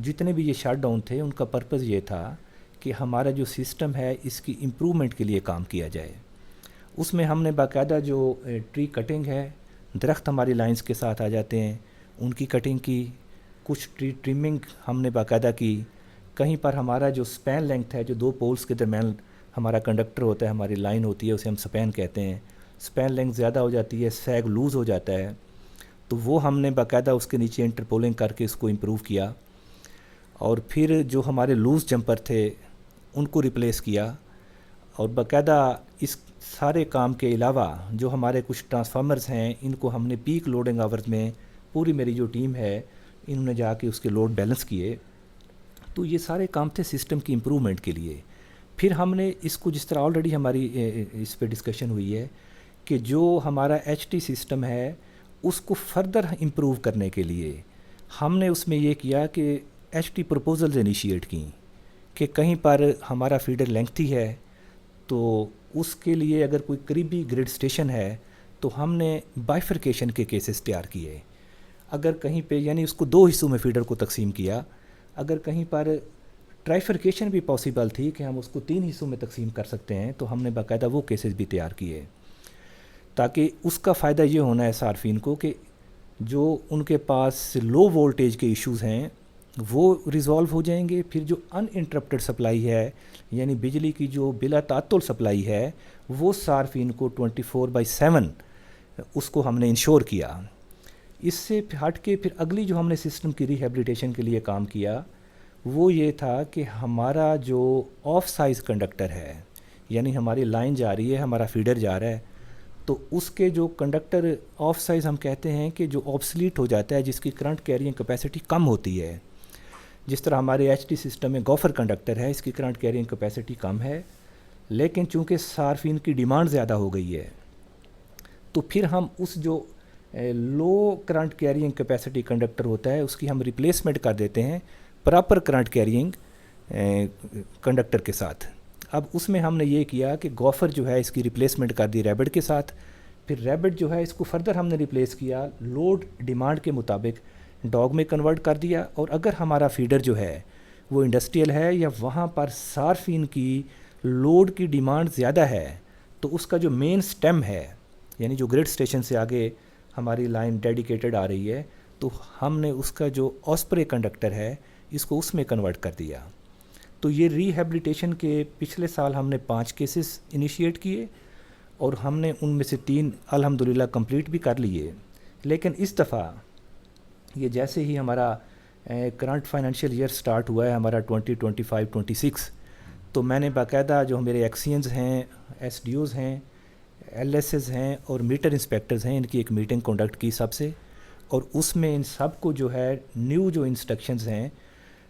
جتنے بھی یہ شٹ ڈاؤن تھے ان کا پرپز یہ تھا کہ ہمارا جو سسٹم ہے اس کی امپرومنٹ کے لیے کام کیا جائے. اس میں ہم نے باقاعدہ جو ٹری کٹنگ ہے، درخت ہماری لائنز کے ساتھ آ جاتے ہیں ان کی کٹنگ کی، کچھ ٹری ٹریمنگ ہم نے باقاعدہ کی. کہیں پر ہمارا جو سپین لینتھ ہے، جو 2 پولز کے درمیان ہمارا کنڈکٹر ہوتا ہے، ہماری لائن ہوتی ہے، اسے ہم سپین کہتے ہیں، سپین لینتھ زیادہ ہو جاتی ہے، سیگ لوز ہو جاتا ہے، تو وہ ہم نے باقاعدہ اس کے نیچے انٹرپولنگ کر کے اس کو امپروو کیا. اور پھر جو ہمارے لوز جمپر تھے ان کو ریپلیس کیا. اور باقاعدہ اس سارے کام کے علاوہ جو ہمارے کچھ ٹرانسفارمرز ہیں ان کو ہم نے پیک لوڈنگ آورز میں پوری میری جو ٹیم ہے انہوں نے جا کے اس کے لوڈ بیلنس کیے. تو یہ سارے کام تھے سسٹم کی امپرومنٹ کے لیے. پھر ہم نے اس کو جس طرح آلریڈی ہماری اس پہ ڈسکشن ہوئی ہے کہ جو ہمارا ایچ ٹی سسٹم ہے اس کو فردر امپروو کرنے کے لیے ہم نے اس میں یہ کیا کہ ایچ ٹی پروپوزلز انیشیٹ کیں کہ کہیں پر ہمارا فیڈر لینگتھی ہے تو اس کے لیے اگر کوئی قریبی گریڈ اسٹیشن ہے تو ہم نے بائیفرکیشن کے کیسز تیار کیے. اگر کہیں پہ یعنی اس کو 2 حصوں میں فیڈر کو تقسیم کیا. اگر کہیں پر ٹرائیفرکیشن بھی پاسبل تھی کہ ہم اس کو 3 حصوں میں تقسیم کر سکتے ہیں تو ہم نے باقاعدہ وہ کیسز بھی تیار کیے. تاکہ اس کا فائدہ یہ ہونا ہے صارفین کو کہ جو ان کے پاس لو وولٹیج کے ایشوز ہیں وہ ریزالو ہو جائیں گے. پھر جو ان انٹرپٹڈ سپلائی ہے یعنی بجلی کی جو بلا تعطل سپلائی ہے وہ صارفین کو 24/7 اس کو ہم نے انشور کیا. اس سے ہٹ کے پھر اگلی جو ہم نے سسٹم کی ریہیبلیٹیشن کے لیے کام کیا وہ یہ تھا کہ ہمارا جو آف سائز کنڈکٹر ہے یعنی ہماری لائن جا رہی ہے, ہمارا فیڈر جا رہا ہے, تو اس کے جو کنڈکٹر آف سائز ہم کہتے ہیں کہ جو آبسلیٹ ہو جاتا ہے, جس کی کرنٹ کیرینگ کیپیسٹی کم ہوتی ہے. جس طرح ہمارے ایچ ٹی سسٹم میں گوفر کنڈکٹر ہے, اس کی کرنٹ کیرینگ کیپیسٹی کم ہے, لیکن چونکہ صارفین کی ڈیمانڈ زیادہ ہو گئی ہے تو پھر ہم اس جو لو کرنٹ کیرینگ کیپیسٹی کنڈکٹر ہوتا ہے اس کی ہم ریپلیسمنٹ کر دیتے ہیں پراپر کرنٹ کیرینگ کنڈکٹر کے ساتھ. اب اس میں ہم نے یہ کیا کہ گوفر جو ہے اس کی ریپلیسمنٹ کر دی ریبٹ کے ساتھ. پھر ریبٹ جو ہے اس کو فردر ہم نے ریپلیس کیا لوڈ ڈیمانڈ کے مطابق ڈاگ میں کنورٹ کر دیا. اور اگر ہمارا فیڈر جو ہے وہ انڈسٹریل ہے یا وہاں پر صارفین کی لوڈ کی ڈیمانڈ زیادہ ہے تو اس کا جو مین سٹیم ہے یعنی جو گریڈ اسٹیشن سے آگے ہماری لائن ڈیڈیکیٹڈ آ رہی ہے تو ہم نے اس کا جو آسپرے کنڈکٹر ہے اس کو اس میں کنورٹ کر دیا. تو یہ ریہیبلیٹیشن کے پچھلے سال ہم نے 5 کیسز انیشیٹ کیے اور ہم نے ان میں سے 3 الحمدللہ کمپلیٹ بھی کر لیے. لیکن اس دفعہ یہ جیسے ہی ہمارا کرنٹ فائنینشیل ایئر سٹارٹ ہوا ہے ہمارا 2025-26 تو میں نے باقاعدہ جو میرے ایکسینز ہیں, ایس ڈی اوز ہیں, ایل ایس ایز ہیں اور میٹر انسپیکٹرز ہیں, ان کی ایک میٹنگ کنڈکٹ کی سب سے, اور اس میں ان سب کو جو ہے نیو جو انسٹرکشنز ہیں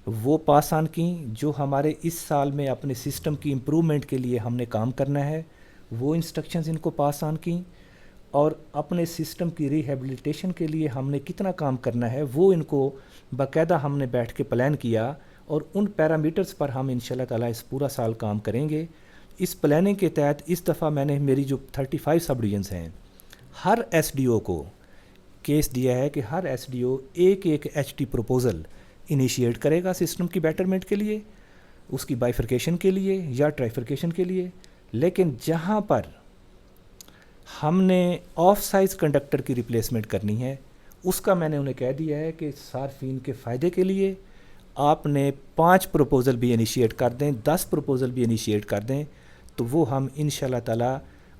وہ پاس آن کیں. جو ہمارے اس سال میں اپنے سسٹم کی امپرومنٹ کے لیے ہم نے کام کرنا ہے وہ انسٹرکشنز ان کو پاس آن کیں, اور اپنے سسٹم کی ریہیبلیٹیشن کے لیے ہم نے کتنا کام کرنا ہے وہ ان کو باقاعدہ ہم نے بیٹھ کے پلان کیا, اور ان پیرامیٹرز پر ہم انشاءاللہ تعالیٰ اس پورا سال کام کریں گے. اس پلاننگ کے تحت اس دفعہ میں نے میری جو 35 سب ڈویژنز ہیں ہر ایس ڈی او کو کیس دیا ہے کہ ہر ایس ڈی او ایک ایچ ٹی پروپوزل انیشیٹ کرے گا سسٹم کی بیٹرمنٹ کے لیے, اس کی بائیفرکیشن کے لیے یا ٹرائیفرکیشن کے لیے. لیکن جہاں پر ہم نے آف سائز کنڈکٹر کی ریپلیسمنٹ کرنی ہے اس کا میں نے انہیں کہہ دیا ہے کہ صارفین کے فائدے کے لیے آپ نے 5 پروپوزل بھی انیشیٹ کر دیں, 10 پروپوزل بھی انیشیٹ کر دیں, تو وہ ہم انشاءاللہ تعالیٰ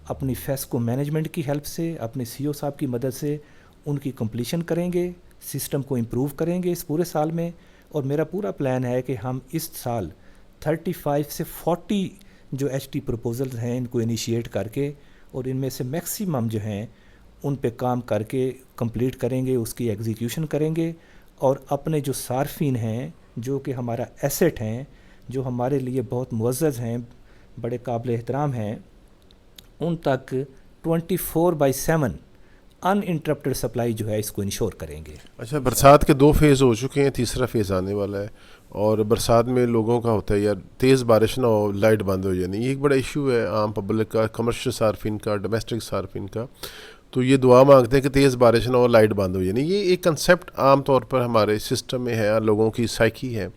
اپنی فیسکو مینجمنٹ کی ہیلپ سے, اپنے سی او صاحب کی مدد سے ان کی کمپلیشن کریں گے, سسٹم کو امپروو کریں گے اس پورے سال میں. اور میرا پورا پلان ہے کہ ہم اس سال 35 سے 40 جو ایچ ٹی پروپوزلز ہیں ان کو انیشیٹ کر کے اور ان میں سے میکسیمم جو ہیں ان پہ کام کر کے کمپلیٹ کریں گے, اس کی ایگزیکیوشن کریں گے, اور اپنے جو صارفین ہیں جو کہ ہمارا ایسٹ ہیں, جو ہمارے لیے بہت معزز ہیں, بڑے قابل احترام ہیں, ان تک 24/7 ان انٹرپٹڈ سپلائی جو ہے اس کو انشور کریں گے. اچھا, برسات کے 2 فیز ہو چکے ہیں, تیسرا فیز آنے والا ہے, اور برسات میں لوگوں کا ہوتا ہے یار تیز بارش نہ ہو, لائٹ بند ہو جانی, یہ ایک بڑا ایشو ہے عام پبلک کا, کمرشل صارفین کا, ڈومیسٹک صارفین کا. تو یہ دعا مانگتے ہیں کہ تیز بارش نہ ہو, لائٹ بند ہو جانی. یہ ایک کنسیپٹ عام طور پر ہمارے سسٹم میں ہے, لوگوں کی سائیکی ہے.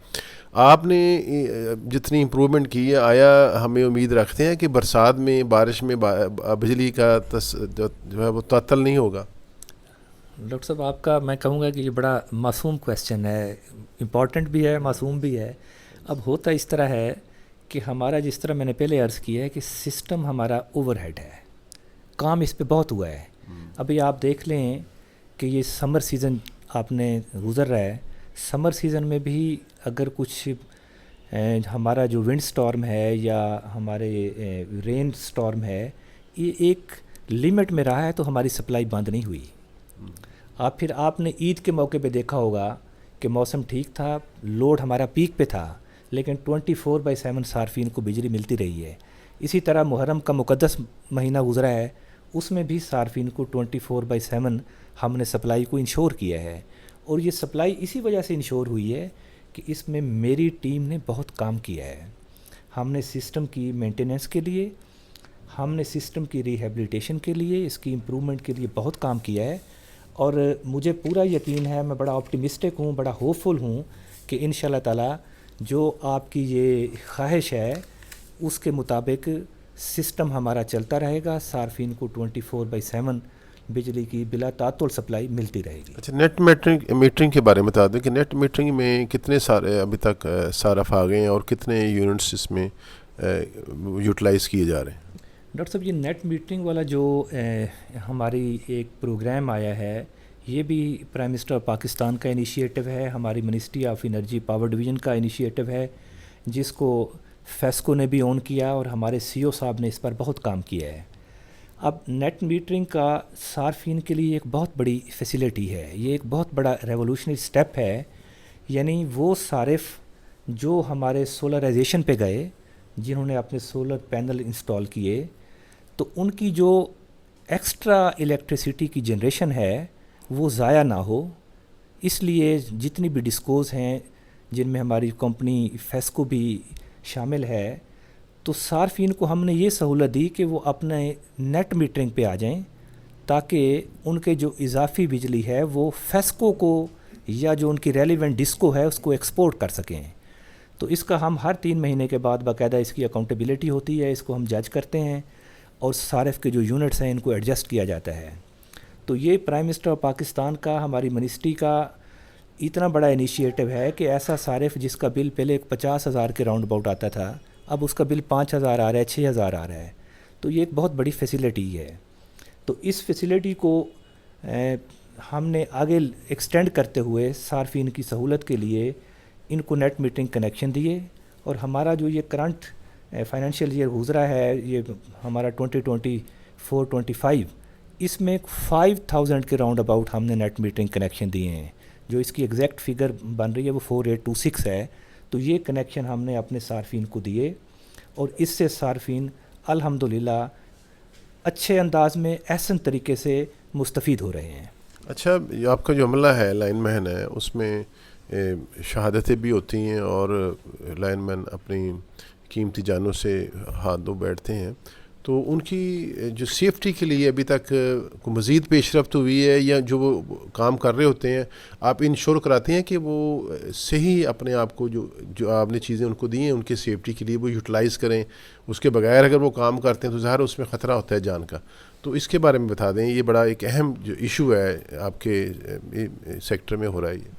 آپ نے جتنی امپرومنٹ کی ہے, آیا ہمیں امید رکھتے ہیں کہ برسات میں بارش میں بجلی کا جو ہے وہ تعطل نہیں ہوگا؟ ڈاکٹر صاحب آپ کا میں کہوں گا کہ یہ بڑا معصوم کویسچن ہے, امپورٹنٹ بھی ہے, معصوم بھی ہے. اب ہوتا اس طرح ہے کہ ہمارا جس طرح میں نے پہلے عرض کیا ہے کہ سسٹم ہمارا اوور ہیڈ ہے, کام اس پہ بہت ہوا ہے. ابھی آپ دیکھ لیں کہ یہ سمر سیزن آپ نے گزر رہا ہے, سمر سیزن میں بھی اگر کچھ ہمارا جو ونڈ سٹارم ہے یا ہمارے رین سٹارم ہے یہ ایک لمٹ میں رہا ہے تو ہماری سپلائی بند نہیں ہوئی. آپ نے عید کے موقع پہ دیکھا ہوگا کہ موسم ٹھیک تھا, لوڈ ہمارا پیک پہ تھا, لیکن 24/7 صارفین کو بجلی ملتی رہی ہے. اسی طرح محرم کا مقدس مہینہ گزرا ہے, اس میں بھی صارفین کو 24/7 ہم نے سپلائی کو انشور کیا ہے. اور یہ سپلائی اسی وجہ سے انشور ہوئی ہے کہ اس میں میری ٹیم نے بہت کام کیا ہے. ہم نے سسٹم کی مینٹیننس کے لیے, ہم نے سسٹم کی ریہیبلیٹیشن کے لیے, اس کی امپرومنٹ کے لیے بہت کام کیا ہے. اور مجھے پورا یقین ہے, میں بڑا آپٹیمسٹک ہوں, بڑا ہوپ فل ہوں کہ انشاءاللہ تعالیٰ جو آپ کی یہ خواہش ہے اس کے مطابق سسٹم ہمارا چلتا رہے گا، صارفین کو 24/7 بجلی کی بلا تعطل سپلائی ملتی رہے گی۔ اچھا، نیٹ میٹرنگ کے بارے میں بتا دیں کہ نیٹ میٹرنگ میں کتنے سارے ابھی تک صارف آ گئے ہیں اور کتنے یونٹس اس میں یوٹیلائز کیے جا رہے ہیں؟ ڈاکٹر صاحب، یہ نیٹ میٹرنگ والا جو ہماری ایک پروگرام آیا ہے، یہ بھی پرائم منسٹر آف پاکستان کا انیشیٹو ہے، ہماری ministry of energy power division کا انیشیٹو ہے، جس کو فیسکو نے بھی اون کیا اور ہمارے سی او صاحب نے اس پر بہت کام کیا ہے۔ اب نیٹ میٹرنگ کا صارفین کے لیے ایک بہت بڑی فیسیلیٹی ہے، یہ ایک بہت بڑا ریولوشنری سٹیپ ہے۔ یعنی وہ صارف جو ہمارے سولرائزیشن پہ گئے، جنہوں نے اپنے سولر پینل انسٹال کیے، تو ان کی جو ایکسٹرا الیکٹریسٹی کی جنریشن ہے وہ ضائع نہ ہو، اس لیے جتنی بھی ڈسکوز ہیں جن میں ہماری کمپنی فیسکو بھی شامل ہے، تو صارفین کو ہم نے یہ سہولت دی کہ وہ اپنے نیٹ میٹرنگ پہ آ جائیں، تاکہ ان کے جو اضافی بجلی ہے وہ فیسکو کو یا جو ان کی ریلیونٹ ڈسکو ہے اس کو ایکسپورٹ کر سکیں۔ تو اس کا ہم ہر 3 مہینے کے بعد باقاعدہ اس کی اکاؤنٹیبلٹی ہوتی ہے، اس کو ہم جج کرتے ہیں اور صارف کے جو یونٹس ہیں ان کو ایڈجسٹ کیا جاتا ہے۔ تو یہ پرائم منسٹر آف پاکستان کا، ہماری منسٹری کا اتنا بڑا انیشیٹو ہے کہ ایسا صارف جس کا بل پہلے 50,000 کے راؤنڈ اباؤٹ آتا تھا، اب اس کا بل 5,000 آ رہا ہے، 6,000 آ رہا ہے۔ تو یہ ایک بہت بڑی فیسیلیٹی ہے۔ تو اس فیسیلیٹی کو ہم نے آگے ایکسٹینڈ کرتے ہوئے صارفین کی سہولت کے لیے ان کو نیٹ میٹرنگ کنیکشن دیے، اور ہمارا جو یہ کرنٹ فائنینشیل ایئر گزرا ہے، یہ ہمارا 2024-25، اس میں 5,000 کے راؤنڈ اباؤٹ ہم نے نیٹ میٹرنگ کنیکشن دیے ہیں۔ جو اس کی ایگزیکٹ فگر بن رہی ہے وہ 4826 ہے۔ تو یہ کنیکشن ہم نے اپنے صارفین کو دیے، اور اس سے صارفین الحمدللہ اچھے انداز میں احسن طریقے سے مستفید ہو رہے ہیں۔ اچھا، آپ کا جو عملہ ہے، لائن مین ہے، اس میں شہادتیں بھی ہوتی ہیں اور لائن مین اپنی قیمتی جانوں سے ہاتھ دھو بیٹھتے ہیں، تو ان کی جو سیفٹی کے لیے ابھی تک کوئی مزید پیش رفت ہوئی ہے، یا جو وہ کام کر رہے ہوتے ہیں آپ انشور کراتے ہیں کہ وہ صحیح اپنے آپ کو جو آپ نے چیزیں ان کو دی ہیں ان کے سیفٹی کے لیے وہ یوٹیلائز کریں؟ اس کے بغیر اگر وہ کام کرتے ہیں تو ظاہر اس میں خطرہ ہوتا ہے جان کا۔ تو اس کے بارے میں بتا دیں، یہ بڑا ایک اہم جو ایشو ہے آپ کے سیکٹر میں ہو رہا ہے یہ۔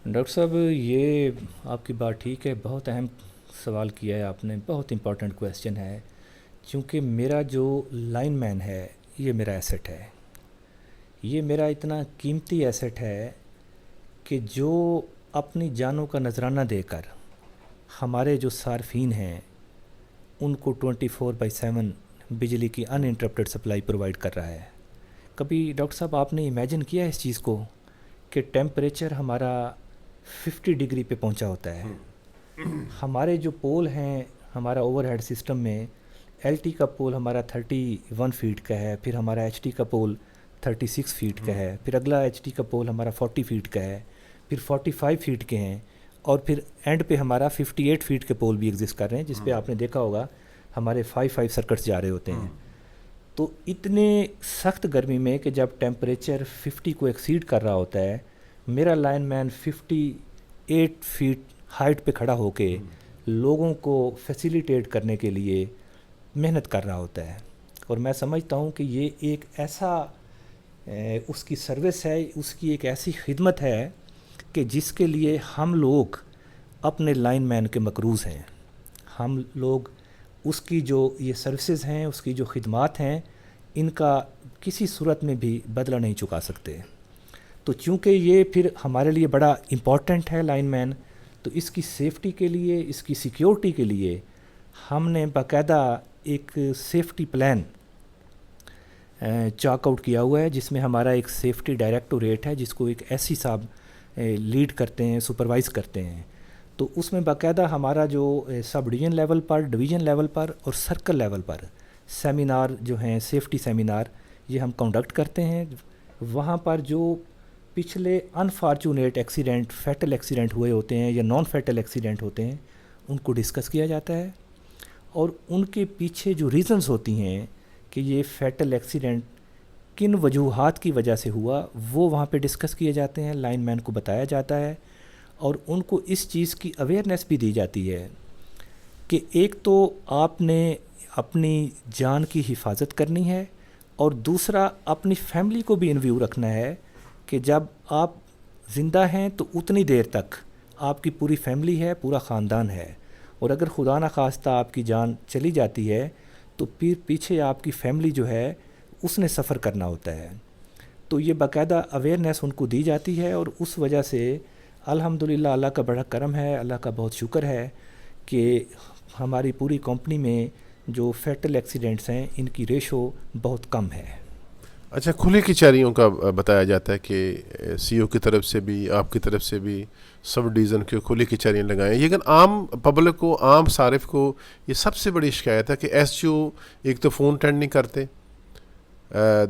ڈاکٹر صاحب، یہ آپ کی بات ٹھیک ہے، بہت اہم سوال کیا ہے آپ نے، بہت امپورٹنٹ کویسچن ہے، چونکہ میرا جو لائن مین ہے یہ میرا ایسٹ ہے، یہ میرا اتنا قیمتی ایسٹ ہے کہ جو اپنی جانوں کا نذرانہ دے کر ہمارے جو صارفین ہیں ان کو 24/7 بجلی کی ان انٹرپٹڈ سپلائی پرووائڈ کر رہا ہے۔ کبھی ڈاکٹر صاحب آپ نے امیجن کیا اس چیز کو کہ ٹیمپریچر ہمارا 50 ڈگری پہ پہنچا ہوتا ہے، ہمارے جو پول ہیں ہمارا اوور ہیڈ سسٹم میں، ایل ٹی کا پول ہمارا 31 فیٹ کا ہے، پھر ہمارا ایچ ٹی کا پول 36 فیٹ کا ہے، پھر اگلا ایچ ٹی کا پول ہمارا 40 فیٹ کا ہے، پھر 45 فیٹ کے ہیں، اور پھر اینڈ پہ ہمارا 58 فیٹ کے پول بھی ایگزسٹ کر رہے ہیں، جس پہ آپ نے دیکھا ہوگا ہمارے 5 سرکٹس جا رہے ہوتے ہیں۔ تو اتنے سخت گرمی میں کہ جب ٹیمپریچر 50 کو ایکسیڈ کر رہا ہوتا ہے، میرا لائن مین 58 فیٹ ہائٹ پہ کھڑا ہو کے لوگوں کو فیسیلیٹیٹ کرنے کے لیے محنت کر رہا ہوتا ہے، اور میں سمجھتا ہوں کہ یہ ایک ایسا اس کی سروس ہے، اس کی ایک ایسی خدمت ہے کہ جس کے لیے ہم لوگ اپنے لائن مین کے مقروض ہیں۔ ہم لوگ اس کی جو یہ سروسز ہیں، اس کی جو خدمات ہیں، ان کا کسی صورت میں بھی بدلہ نہیں چکا سکتے۔ تو چونکہ یہ پھر ہمارے لیے بڑا امپورٹنٹ ہے لائن مین، تو اس کی سیفٹی کے لیے، اس کی سیکیورٹی کے لیے ہم نے باقاعدہ ایک سیفٹی پلان چاک آؤٹ کیا ہوا ہے، جس میں ہمارا ایک سیفٹی ڈائریکٹوریٹ ہے جس کو ایک ایس سی صاحب لیڈ کرتے ہیں، سپروائز کرتے ہیں۔ تو اس میں باقاعدہ ہمارا جو سب ڈویژن لیول پر، ڈویژن لیول پر اور سرکل لیول پر سیمینار جو ہیں، سیفٹی سیمینار، یہ ہم کنڈکٹ کرتے ہیں۔ وہاں پر جو پچھلے انفارچونیٹ ایکسیڈنٹ، فیٹل ایکسیڈنٹ ہوئے ہوتے ہیں یا نان فیٹل ایکسیڈنٹ ہوتے ہیں، ان کو ڈسکس کیا جاتا ہے، اور ان کے پیچھے جو ریزنز ہوتی ہیں کہ یہ فیٹل ایکسیڈنٹ کن وجوہات کی وجہ سے ہوا، وہ وہاں پہ ڈسکس کیے جاتے ہیں، لائن مین کو بتایا جاتا ہے، اور ان کو اس چیز کی اویئرنیس بھی دی جاتی ہے کہ ایک تو آپ نے اپنی جان کی حفاظت کرنی ہے، اور دوسرا اپنی فیملی کو بھی ان ویو رکھنا ہے کہ جب آپ زندہ ہیں تو اتنی دیر تک آپ کی پوری فیملی ہے، پورا خاندان ہے، اور اگر خدا نخواستہ آپ کی جان چلی جاتی ہے تو پھر پیچھے آپ کی فیملی جو ہے اس نے سفر کرنا ہوتا ہے. تو یہ باقاعدہ اویئرنیس ان کو دی جاتی ہے، اور اس وجہ سے الحمدللہ اللہ کا بڑا کرم ہے، اللہ کا بہت شکر ہے کہ ہماری پوری کمپنی میں جو فیٹل ایکسیڈنٹس ہیں ان کی ریشو بہت کم ہے. اچھا، کھلی کچہریوں کا بتایا جاتا ہے کہ سی او کی طرف سے بھی آپ کی طرف سے بھی سب ڈویژن کے کھلی کچہریاں لگائیں، لیکن عام پبلک کو، عام صارف کو یہ سب سے بڑی شکایت ہے کہ ایس جی او ایک تو فون اٹینڈ نہیں کرتے،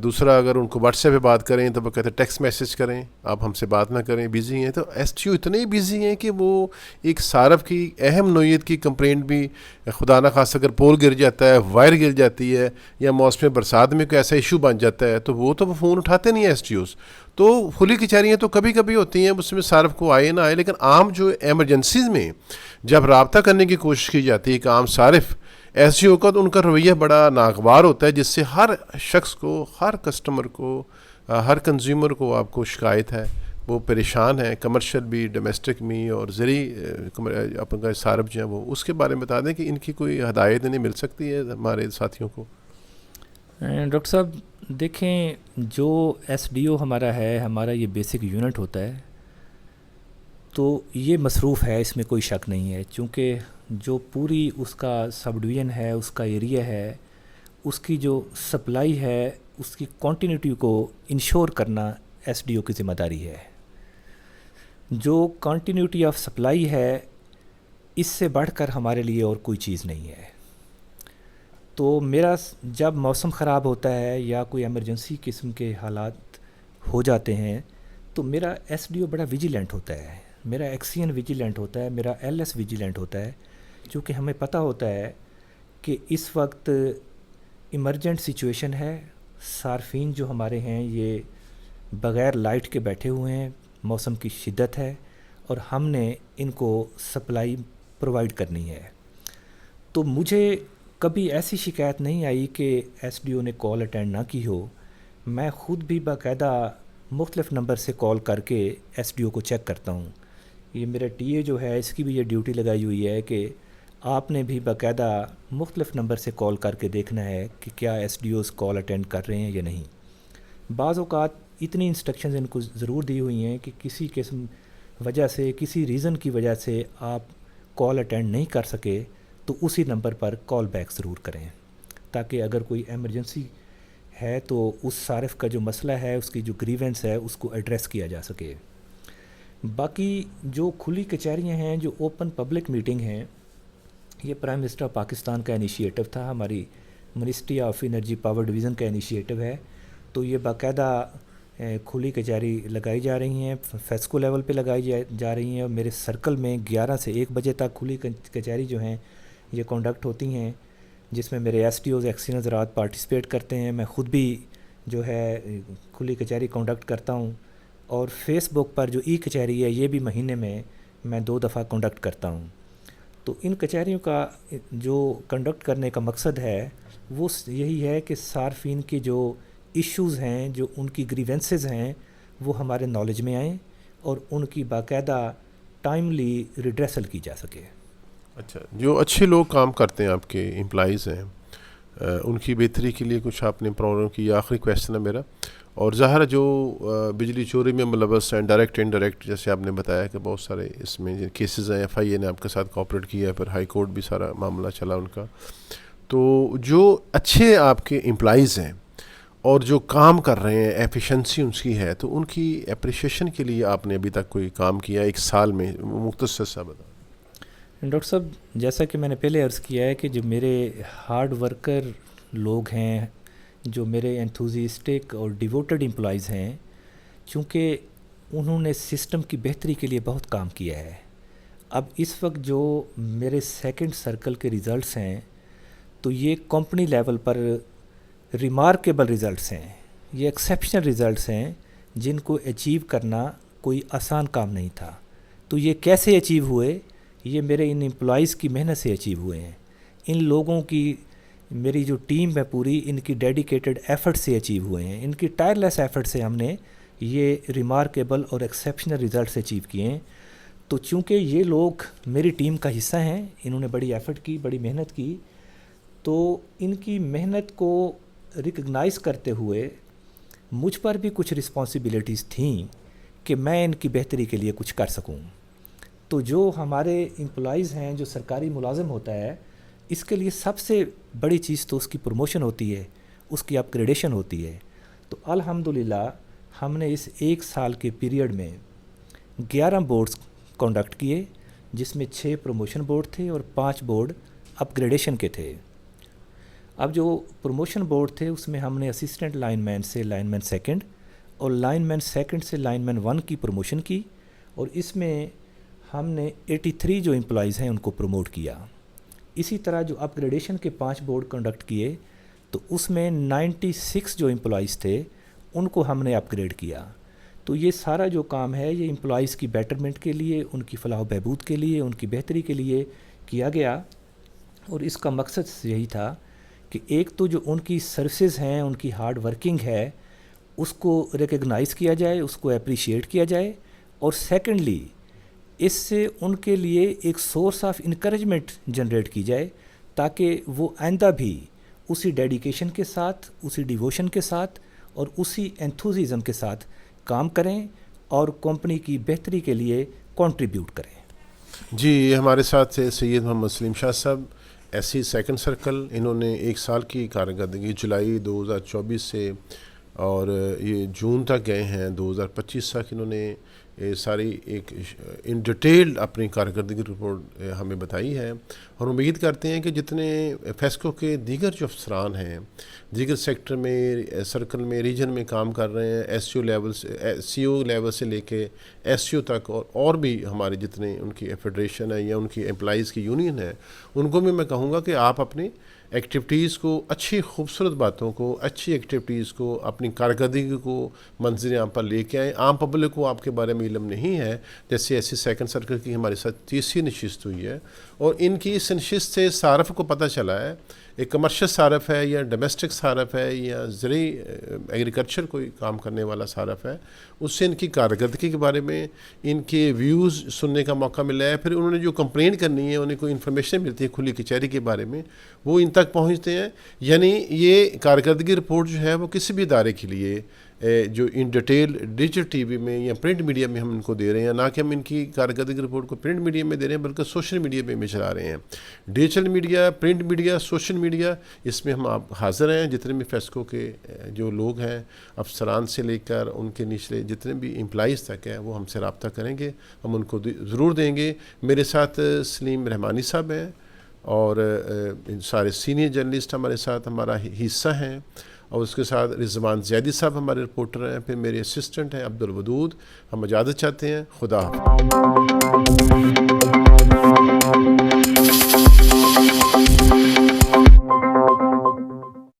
دوسرا اگر ان کو واٹس ایپ پہ بات کریں تو وہ کہتے ہیں ٹیکسٹ میسج کریں، آپ ہم سے بات نہ کریں، بزی ہیں. تو ایس ٹی او اتنے بزی ہیں کہ وہ ایک صارف کی اہم نوعیت کی کمپلینٹ بھی، خدا نخواستہ اگر پول گر جاتا ہے، وائر گر جاتی ہے، یا موسم برسات میں کوئی ایسا ایشو بن جاتا ہے تو وہ فون اٹھاتے نہیں ہیں ایس ٹی اوز. تو کھلی کچہریاں تو کبھی کبھی ہوتی ہیں، اس میں صارف کو آئے نہ آئے، لیکن عام جو ایمرجنسیز میں جب رابطہ کرنے کی کوشش کی جاتی ہے کہ عام صارف ایس جی او کا، تو ان کا رویہ بڑا ناگوار ہوتا ہے، جس سے ہر شخص کو، ہر کسٹمر کو، ہر کنزیومر کو آپ کو شکایت ہے، وہ پریشان ہے، کمرشل بھی، ڈومیسٹک بھی، اور زرعی اپن کا صارف جو ہیں وہ اس کے بارے میں بتا دیں کہ ان کی کوئی ہدایت انہیں مل سکتی ہے ہمارے ساتھیوں کو. ڈاکٹر صاحب دیکھیں، جو ایس ڈی او ہمارا ہے، ہمارا یہ بیسک یونٹ ہوتا ہے، تو یہ مصروف ہے، اس میں کوئی شک نہیں ہے، چونکہ جو پوری اس کا سب ڈویژن ہے، اس کا ایریا ہے، اس کی جو سپلائی ہے، اس کی کنٹینیوٹی کو انشور کرنا ایس ڈی او کی ذمہ داری ہے. جو کنٹینیوٹی آف سپلائی ہے، اس سے بڑھ کر ہمارے لیے اور کوئی چیز نہیں ہے. تو میرا جب موسم خراب ہوتا ہے یا کوئی ایمرجنسی قسم کے حالات ہو جاتے ہیں تو میرا ایس ڈی او بڑا ویجیلنٹ ہوتا ہے، میرا ایکسین ویجیلنٹ ہوتا ہے، میرا ایل ایس ویجیلنٹ ہوتا ہے، چونکہ ہمیں پتہ ہوتا ہے کہ اس وقت ایمرجنٹ سچویشن ہے، صارفین جو ہمارے ہیں یہ بغیر لائٹ کے بیٹھے ہوئے ہیں، موسم کی شدت ہے، اور ہم نے ان کو سپلائی پرووائڈ کرنی ہے. تو مجھے کبھی ایسی شکایت نہیں آئی کہ ایس ڈی او نے کال اٹینڈ نہ کی ہو. میں خود بھی باقاعدہ مختلف نمبر سے کال کر کے ایس ڈی او کو چیک کرتا ہوں. یہ میرا ٹی اے جو ہے، اس کی بھی یہ ڈیوٹی لگائی ہوئی ہے کہ آپ نے بھی باقاعدہ مختلف نمبر سے کال کر کے دیکھنا ہے کہ کیا S D Os call attend کر رہے ہیں یا نہیں. بعض اوقات اتنی انسٹرکشنز ان کو ضرور دی ہوئی ہیں کہ کسی قسم وجہ سے، کسی ریزن کی وجہ سے آپ کال اٹینڈ نہیں کر سکے تو اسی نمبر پر کال بیک ضرور کریں، تاکہ اگر کوئی ایمرجنسی ہے تو اس صارف کا جو مسئلہ ہے، اس کی جو گریونس ہے، اس کو ایڈریس کیا جا سکے. باقی جو کھلی کچہریاں ہیں، جو اوپن پبلک میٹنگ ہیں، یہ پرائم منسٹر آف پاکستان کا انیشیٹو تھا، ہماری ministry of energy power division کا انیشیٹو ہے. تو یہ باقاعدہ کھلی کچہری لگائی جا رہی ہیں، فیسکو لیول پہ لگائی جا رہی ہیں، اور میرے سرکل میں 11 سے 1 بجے تک کھلی کچہری جو ہیں یہ کنڈکٹ ہوتی ہیں، جس میں میرے ایس ٹی اوز، ایکسین حضرات پارٹیسپیٹ کرتے ہیں. میں خود بھی جو ہے کھلی کچہری کنڈکٹ کرتا ہوں، اور فیس بک پر جو ای کچہری ہے یہ بھی مہینے میں 2 دفعہ کنڈکٹ کرتا ہوں. تو ان کچہریوں کا جو کنڈکٹ کرنے کا مقصد ہے وہ یہی ہے کہ صارفین کے جو ایشوز ہیں، جو ان کی گریونسز ہیں، وہ ہمارے نالج میں آئیں اور ان کی باقاعدہ ٹائملی ریڈریسل کی جا سکے. اچھا، جو اچھے لوگ کام کرتے ہیں، آپ کے امپلائیز ہیں، ان کی بہتری کے لیے کچھ آپ نے پروگرام کی؟ آخری کویشچن ہے میرا. اور ظاہر ہے جو بجلی چوری میں ملوث ہیں، ڈائریکٹ انڈائریکٹ، جیسے آپ نے بتایا کہ بہت سارے اس میں کیسز ہیں، ایف آئی اے نے آپ کے ساتھ کوآپریٹ کیا ہے، پھر ہائی کورٹ بھی سارا معاملہ چلا ان کا. تو جو اچھے آپ کے امپلائیز ہیں اور جو کام کر رہے ہیں، ایفیشنسی ان کی ہے، تو ان کی اپریشیشن کے لیے آپ نے ابھی تک کوئی کام کیا 1 سال میں؟ مختصر سا بتا. ڈاکٹر صاحب، جیسا کہ میں نے پہلے عرض کیا ہے کہ جو میرے ہارڈ ورکر لوگ ہیں، جو میرے انتھوزیسٹک اور ڈیووٹڈ امپلائیز ہیں، چونکہ انہوں نے سسٹم کی بہتری کے لیے بہت کام کیا ہے. اب اس وقت جو میرے سیکنڈ سرکل کے ریزلٹس ہیں تو یہ کمپنی لیول پر ریمارکیبل ریزلٹس ہیں، یہ ایکسیپشنل ریزلٹس ہیں جن کو اچیو کرنا کوئی آسان کام نہیں تھا. تو یہ کیسے اچیو ہوئے؟ یہ میرے ان امپلائیز کی محنت سے اچیو ہوئے ہیں. ان لوگوں کی میری جو ٹیم ہے پوری، ان کی ڈیڈیکیٹڈ ایفرٹ سے اچیو ہوئے ہیں. ان کی ٹائر لیس ایفرٹ سے ہم نے یہ ریمارکیبل اور ایکسیپشنل ریزلٹس اچیو کیے ہیں. تو چونکہ یہ لوگ میری ٹیم کا حصہ ہیں، انہوں نے بڑی ایفرٹ کی، بڑی محنت کی، تو ان کی محنت کو ریکگنائز کرتے ہوئے مجھ پر بھی کچھ رسپانسبلٹیز تھیں کہ میں ان کی بہتری کے لیے کچھ کر سکوں. تو جو ہمارے امپلائیز ہیں، جو سرکاری ملازم ہوتا ہے، اس کے لیے سب سے بڑی چیز تو اس کی پروموشن ہوتی ہے، اس کی اپ گریڈیشن ہوتی ہے. تو الحمدللہ ہم نے اس 1 سال کے پیریڈ میں 11 بورڈز کنڈکٹ کیے، جس میں 6 پروموشن بورڈ تھے اور 5 بورڈ اپ گریڈیشن کے تھے. اب جو پروموشن بورڈ تھے اس میں ہم نے اسسٹنٹ لائن مین سے لائن مین سیکنڈ اور لائن مین سیکنڈ سے لائن مین 1 کی پروموشن کی، اور اس میں ہم نے 83 جو امپلائیز ہیں ان کو پروموٹ کیا. اسی طرح جو اپ گریڈیشن کے 5 بورڈ کنڈکٹ کیے تو اس میں 96 جو امپلائیز تھے ان کو ہم نے اپ گریڈ کیا. تو یہ سارا جو کام ہے یہ امپلائیز کی بیٹرمنٹ کے لیے، ان کی فلاح و بہبود کے لیے، ان کی بہتری کے لیے کیا گیا. اور اس کا مقصد یہی تھا کہ ایک تو جو ان کی سروسز ہیں، ان کی ہارڈ ورکنگ ہے، اس کو ریکگنائز کیا جائے، اس کو اپریشیٹ کیا جائے، اور سیکنڈلی اس سے ان کے لیے ایک سورس آف انکریجمنٹ جنریٹ کی جائے تاکہ وہ آئندہ بھی اسی ڈیڈیکیشن کے ساتھ، اسی ڈیووشن کے ساتھ اور اسی انتھوزیزم کے ساتھ کام کریں اور کمپنی کی بہتری کے لیے کنٹریبیوٹ کریں. جی، ہمارے ساتھ تھے سید محمد سلیم شاہ صاحب، ایسی سیکنڈ سرکل. انہوں نے 1 سال کی کارکردگی جولائی 2024 سے اور یہ جون تک گئے ہیں 2025 تک. انہوں نے ساری ایک ان ڈیٹیل اپنی کارکردگی رپورٹ ہمیں بتائی ہے، اور امید کرتے ہیں کہ جتنے فیسکو کے دیگر جو افسران ہیں دیگر سیکٹر میں، سرکل میں، ریجن میں کام کر رہے ہیں، سی او لیول سے لے کے ایس سی او تک، اور بھی ہمارے جتنے ان کی فیڈریشن ہے یا ان کی امپلائیز کی یونین ہے، ان کو بھی میں کہوں گا کہ آپ اپنی ایکٹیویٹیز کو، اچھی خوبصورت باتوں کو، اچھی ایکٹیویٹیز کو، اپنی کارکردگی کو منظر عام پر لے کے آئیں. عام پبلک کو آپ کے بارے میں علم نہیں ہے. جیسے ایسی سیکنڈ سرکل کی ہمارے ساتھ 30 نشست ہوئی ہے، اور ان کی اس نشست سے صارف کو پتہ چلا ہے، ایک کمرشل صارف ہے یا ڈومیسٹک صارف ہے یا زرعی ایگریکلچر کوئی کام کرنے والا صارف ہے، اس سے ان کی کارکردگی کے بارے میں ان کے ویوز سننے کا موقع ملا ہے. پھر انہوں نے جو کمپلین کرنی ہے، انہیں کوئی انفارمیشن ملتی ہے کھلی کچہری کے بارے میں، وہ ان تک پہنچتے ہیں. یعنی یہ کارکردگی رپورٹ جو ہے وہ کسی بھی ادارے کے لیے جو in detail digital T V میں یا پرنٹ میڈیا میں ہم ان کو دے رہے ہیں، نہ کہ ہم ان کی کارکردگی رپورٹ کو پرنٹ میڈیا میں دے رہے ہیں بلکہ سوشل میڈیا پہ میں چلا رہے ہیں. Digital media, print media, social media, اس میں ہم آپ حاضر ہیں. جتنے بھی فیسکو کے جو لوگ ہیں، افسران سے لے کر ان کے نچلے جتنے بھی امپلائیز تک ہیں، وہ ہم سے رابطہ کریں گے، ہم ان کو ضرور دیں گے. میرے ساتھ سلیم رحمانی صاحب ہیں، اور سارے سینئر جرنلسٹ ہمارے ساتھ ہمارا حصہ ہیں، اور اس کے ساتھ رضوان زیدی صاحب ہمارے رپورٹر ہیں. پھر میرے اسسٹنٹ ہیں عبد الودود. ہم اجازت چاہتے ہیں. خدا حافظ.